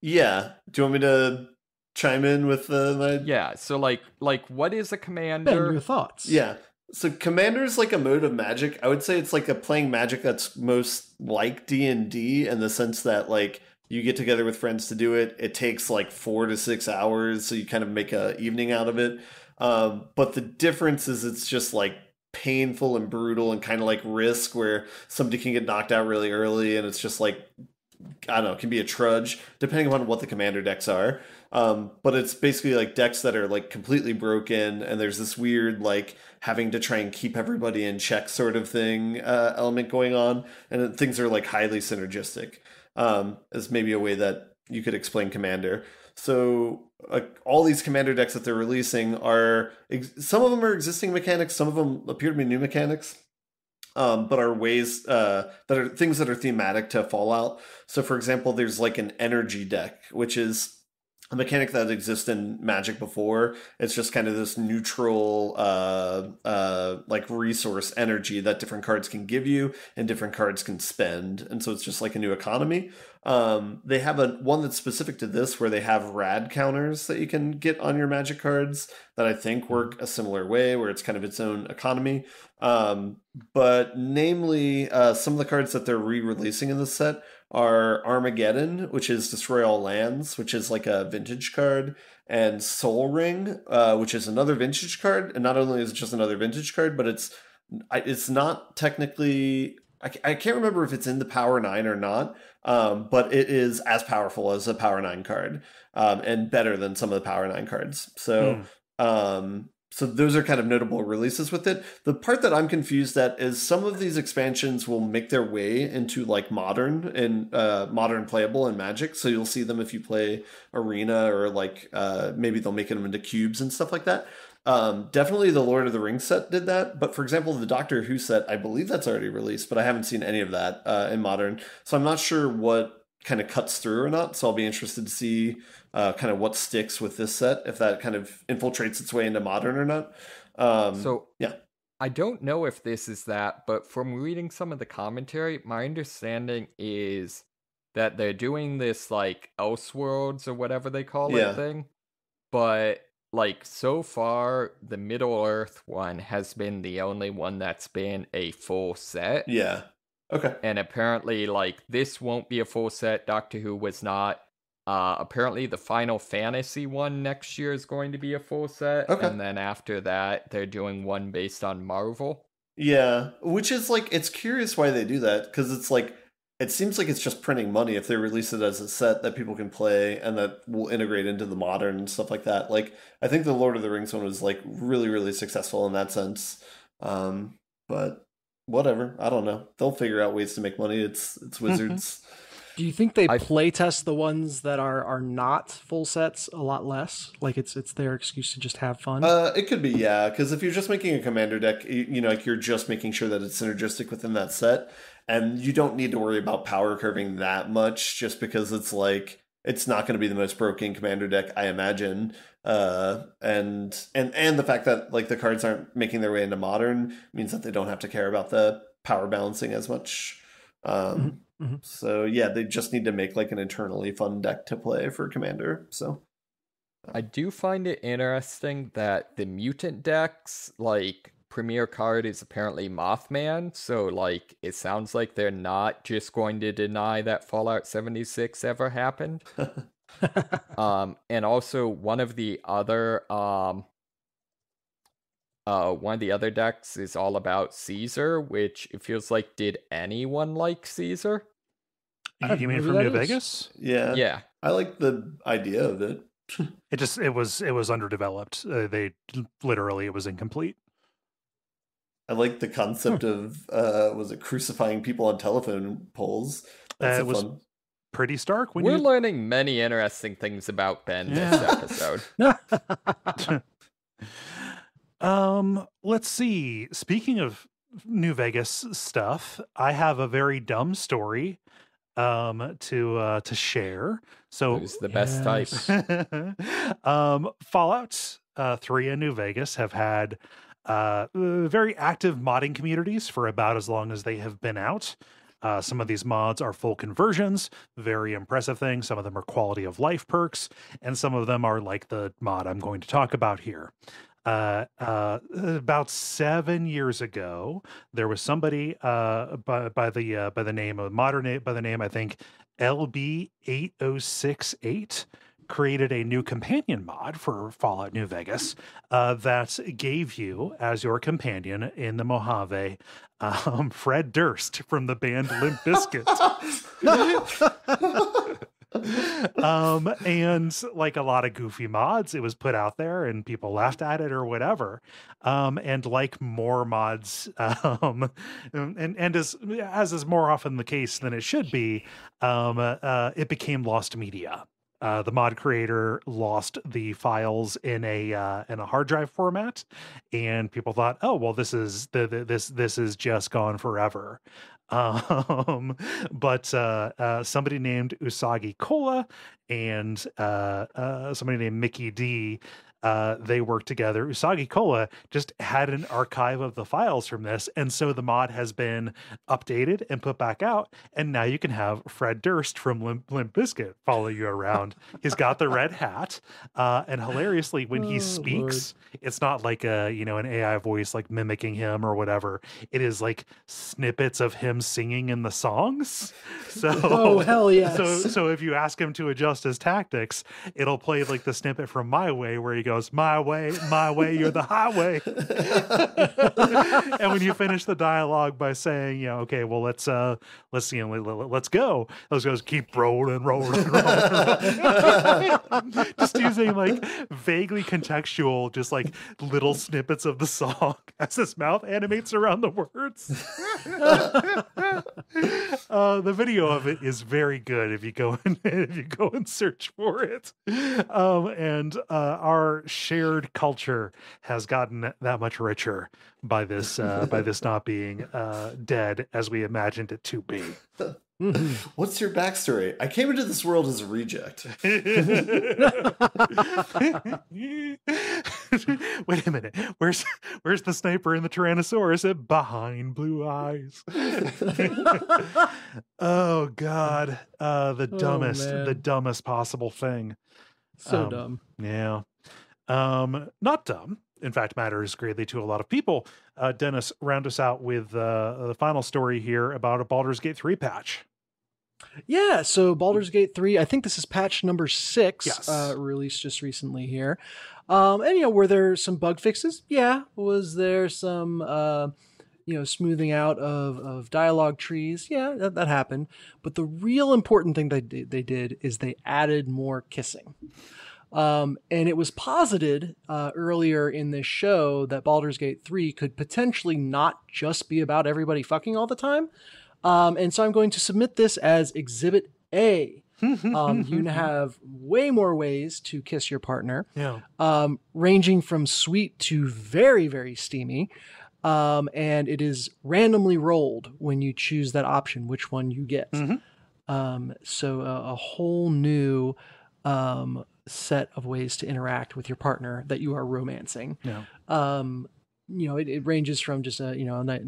Yeah. Do you want me to chime in with my... Yeah, so like what is a Ben, commander? your thoughts? Yeah. So Commander's like a mode of Magic. I would say it's like a playing Magic that's most like D&D in the sense that like you get together with friends to do it. It takes like 4 to 6 hours, so you kind of make a evening out of it. But the difference is it's just like painful and brutal and kind of like Risk, where somebody can get knocked out really early, and it's just like, I don't know, it can be a trudge depending upon what the commander decks are. But it's basically like decks that are like completely broken, and there's this weird like having to try and keep everybody in check sort of thing element going on, and things are like highly synergistic. As maybe a way that you could explain Commander. So all these Commander decks that they're releasing are, some of them are existing mechanics, some of them appear to be new mechanics, but are ways that are things that are thematic to Fallout. So for example, there's like an energy deck, which is a mechanic that exists in Magic before. It's just kind of this neutral like resource energy that different cards can give you and different cards can spend, and so it's just like a new economy. They have one that's specific to this, where they have rad counters that you can get on your Magic cards that I think work a similar way, where it's kind of its own economy. But namely, some of the cards that they're re-releasing in this set are Armageddon, which is Destroy All Lands, which is like a vintage card, and Soul Ring, which is another vintage card. And not only is it just another vintage card, but it's not technically... I can't remember if it's in the Power 9 or not, but it is as powerful as a Power 9 card, and better than some of the Power 9 cards. So... So those are kind of notable releases with it. The part that I'm confused at is some of these expansions will make their way into like modern and modern playable in Magic. So you'll see them if you play Arena, or like maybe they'll make them into cubes and stuff like that. Definitely the Lord of the Rings set did that. But for example, the Doctor Who set, I believe that's already released, but I haven't seen any of that in modern. So I'm not sure what kind of cuts through or not. So I'll be interested to see kind of what sticks with this set, if that kind of infiltrates its way into modern or not. So yeah, I don't know if this is that, but from reading some of the commentary, my understanding is that they're doing this like Elseworlds or whatever they call it thing. But like so far, the Middle Earth one has been the only one that's been a full set. Yeah. Okay. And apparently, like, this won't be a full set. Doctor Who was not. Apparently, the Final Fantasy one next year is going to be a full set. Okay. And then after that, they're doing one based on Marvel. Yeah, which is like, it's curious why they do that, because it's like, it seems like it's just printing money if they release it as a set that people can play and that will integrate into the modern and stuff like that. Like, I think the Lord of the Rings one was like really, really successful in that sense. But whatever, I don't know. They'll figure out ways to make money. It's Wizards. Do you think they play test the ones that are not full sets a lot less? Like it's their excuse to just have fun? It could be, yeah. Because if you're just making a commander deck, you know, like you're just making sure that it's synergistic within that set, and you don't need to worry about power curving that much, just because it's like it's not going to be the most broken commander deck, I imagine. And the fact that like the cards aren't making their way into modern means that they don't have to care about the power balancing as much. So yeah, they just need to make like an internally fun deck to play for Commander. So I do find it interesting that the mutant decks, like premier card is apparently Mothman, so like it sounds like they're not just going to deny that Fallout 76 ever happened. And also one of the other decks is all about Caesar, which it feels like, did anyone like Caesar? You mean from New Vegas? Yeah. I like the idea of it. It was underdeveloped. It was incomplete. I like the concept of was it crucifying people on telephone poles? That's fun. Pretty stark. We're learning many interesting things about Ben this episode. Let's see. Speaking of New Vegas stuff, I have a very dumb story to share. So who's the best type? Fallout 3 and New Vegas have had very active modding communities for about as long as they have been out. Some of these mods are full conversions, very impressive things. Some of them are quality of life perks, and some of them are like the mod I'm going to talk about here. About 7 years ago, there was somebody by the name I think LB8068 created a new companion mod for Fallout New Vegas that gave you as your companion in the Mojave Fred Durst from the band Limp Bizkit. And like a lot of goofy mods, it was put out there and people laughed at it or whatever. And like more mods, and as is more often the case than it should be, it became lost media. The mod creator lost the files in a hard drive format, and people thought, "Oh, well, this is just gone forever." But somebody named Usagi Kole and somebody named Mickey D, they worked together. Usagi Kole just had an archive of the files from this, and so the mod has been updated and put back out, and now you can have Fred Durst from Limp Bizkit follow you around. He's got the red hat, and hilariously, when he speaks, it's not like an AI voice like mimicking him or whatever. It is like snippets of him singing in the songs. So hell yes. So if you ask him to adjust his tactics, it'll play like the snippet from My Way where he goes, my way, you're the highway. And when you finish the dialogue by saying, okay, well, let's go. Those goes, keep rolling. Just using like vaguely contextual, just like little snippets of the song as his mouth animates around the words. The video of it is very good if you go and search for it. And our shared culture has gotten that much richer by this not being dead as we imagined it to be. What's your backstory? I came into this world as a reject. Wait a minute. Where's the sniper in the Tyrannosaurus? It behind blue eyes. Oh God. The dumbest possible thing. So dumb. Yeah. Not dumb. In fact, matters greatly to a lot of people. Dennis, round us out with the final story here about a Baldur's Gate 3 patch. Yeah, so Baldur's Gate 3, I think this is patch number 6, yes. Released just recently here. And, were there some bug fixes? Yeah. Was there some smoothing out of dialogue trees. Yeah, that happened. But the real important thing they did is they added more kissing. And it was posited earlier in this show that Baldur's Gate 3 could potentially not just be about everybody fucking all the time. And so I'm going to submit this as Exhibit A. You have way more ways to kiss your partner, ranging from sweet to very, very steamy. And it is randomly rolled when you choose that option, which one you get. So a whole new set of ways to interact with your partner that you are romancing. It ranges from just a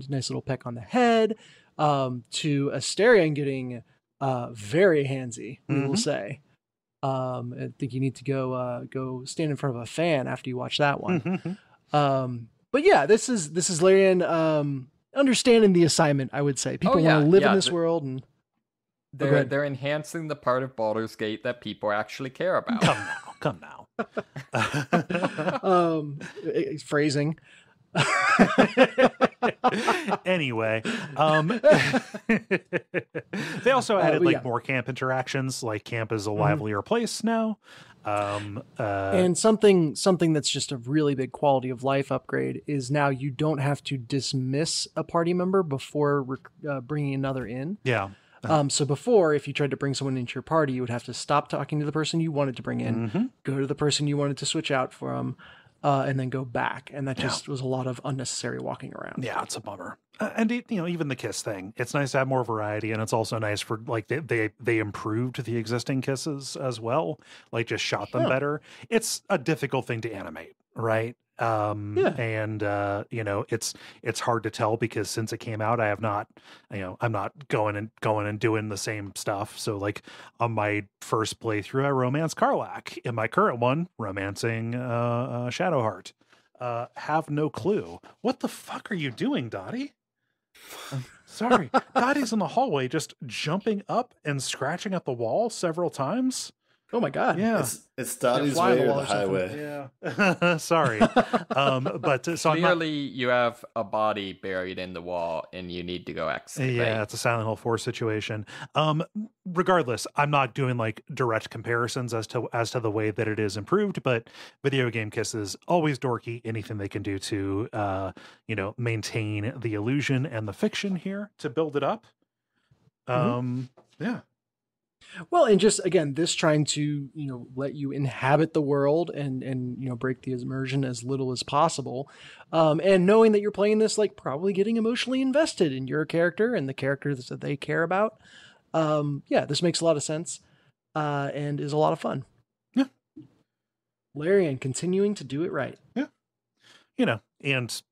nice little peck on the head to Asterion getting very handsy, we will say. I think you need to go stand in front of a fan after you watch that one. But yeah, this is Larian understanding the assignment, I would say. People want to live in this world, and they're enhancing the part of Baldur's Gate that people actually care about. Come now. Phrasing. Anyway, they also added more camp interactions. Like camp is a livelier place now. And something that's just a really big quality of life upgrade is now you don't have to dismiss a party member before bringing another in. So before, if you tried to bring someone into your party, you would have to stop talking to the person you wanted to bring in, go to the person you wanted to switch out from, and then go back. And that just was a lot of unnecessary walking around. Yeah, it's a bummer. And even the kiss thing, it's nice to have more variety, and it's also nice for they improved the existing kisses as well, like just shot them better. It's a difficult thing to animate, right? And it's hard to tell because since it came out, I have not, I'm not going and doing the same stuff. So like on my first playthrough, I romanced Karlach. In my current one, romancing Shadowheart. Have no clue. What the fuck are you doing, Dottie? Sorry. Dottie's in the hallway just jumping up and scratching at the wall several times. Oh my God. Yeah. It's Dottie's way or the highway. Yeah. Sorry. But so clearly you have a body buried in the wall and you need to go excavate. Yeah, it's a Silent Hill 4 situation. Regardless, I'm not doing like direct comparisons as to the way that it is improved, but video game kisses always dorky. Anything they can do to maintain the illusion and the fiction here to build it up. Yeah. Well, and just again, this trying to let you inhabit the world and break the immersion as little as possible, and knowing that you're playing this, like probably getting emotionally invested in your character and the characters that they care about. This makes a lot of sense, and is a lot of fun. Yeah, Larian continuing to do it right. Yeah, and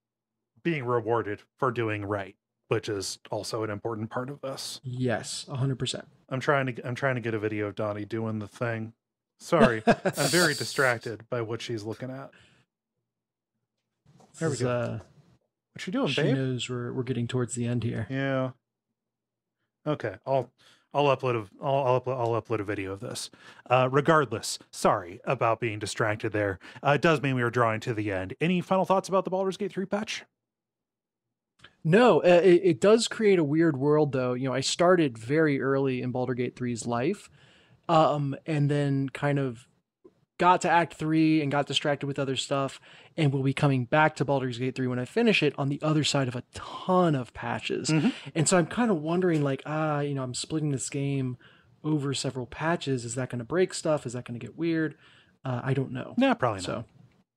being rewarded for doing right, which is also an important part of this. Yes, 100%. I'm trying to get a video of Donnie doing the thing. Sorry, I'm very distracted by what she's looking at. There we go. What you doing, babe? She knows we're getting towards the end here. Yeah. Okay, I'll upload a video of this. Regardless, sorry about being distracted there. It does mean we are drawing to the end. Any final thoughts about the Baldur's Gate 3 patch? No, it does create a weird world, though. I started very early in Baldur's Gate 3's life, and then kind of got to Act 3 and got distracted with other stuff, and will be coming back to Baldur's Gate 3 when I finish it on the other side of a ton of patches. And so I'm kind of wondering, like, I'm splitting this game over several patches. Is that going to break stuff? Is that going to get weird? I don't know. Nah, probably not. So.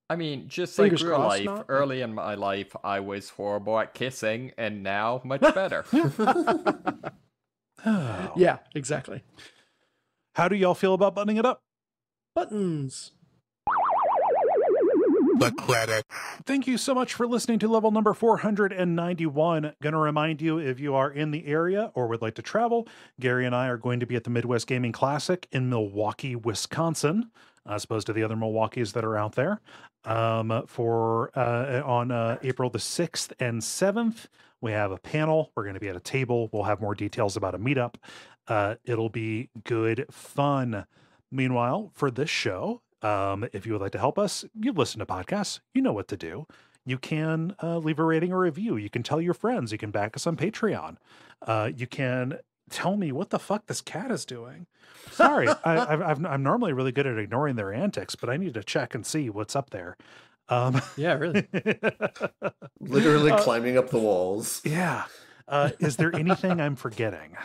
I mean, just Fingers like real crossed, life, not. early in my life, I was horrible at kissing, and now much better. Oh. Yeah, exactly. How do y'all feel about buttoning it up? Buttons. The credit. Thank you so much for listening to level number 491. Gonna remind you, if you are in the area or would like to travel, Gary and I are going to be at the Midwest Gaming Classic in Milwaukee, Wisconsin, as opposed to the other Milwaukees that are out there, on April the 6th and 7th. We have a panel. We're going to be at a table. We'll have more details about a meetup. It'll be good fun. Meanwhile, for this show, if you would like to help us, you listen to podcasts, you know what to do. you can leave a rating or review. You can tell your friends. You can back us on Patreon. You can tell me what the fuck this cat is doing. Sorry, I'm normally really good at ignoring their antics, but I need to check and see what's up there. Yeah, really. Literally climbing up the walls. Yeah. Is there anything I'm forgetting?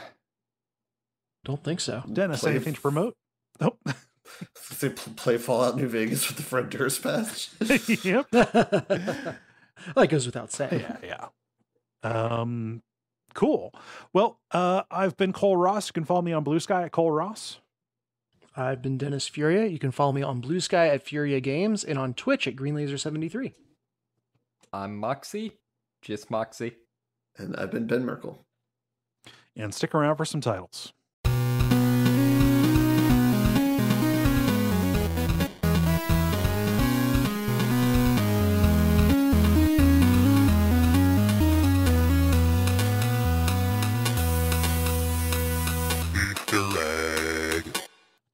Don't think so. Dennis, anything to promote? Oh. They play Fallout New Vegas with the Frontiers patch. Yep. That goes without saying. Yeah. Cool. Well, I've been Cole Ross. You can follow me on Blue Sky at Cole Ross. I've been Dennis Furia. You can follow me on Blue Sky at Furia Games and on Twitch at GreenLaser73. I'm Moxie. Just Moxie. And I've been Ben Merkel. And stick around for some titles.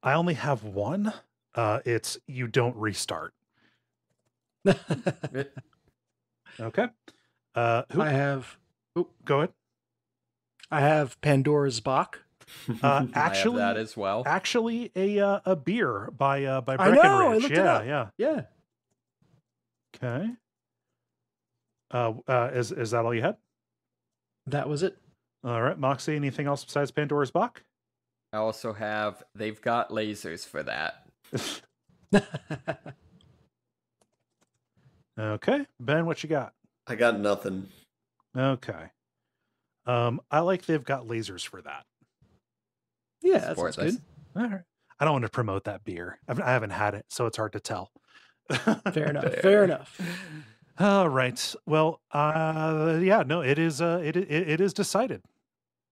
I only have one. It's you don't restart. Okay. Who? I have Go ahead. I have Pandora's Box. Actually, I have that as well. Actually, a beer by I Breckenridge. know, I looked it up. Yeah. Yeah. Okay. Is that all you had? That was it. All right, Moxie. Anything else besides Pandora's Box? I also have They've Got Lasers for that. Okay, Ben, what you got? I got nothing. Okay. I like They've Got Lasers for that. Yeah, that Support sounds this. good. All right. I don't want to promote that beer. I haven't had it, so it's hard to tell. Fair enough. Fair enough. All right. Well, yeah, no, it is. It is decided.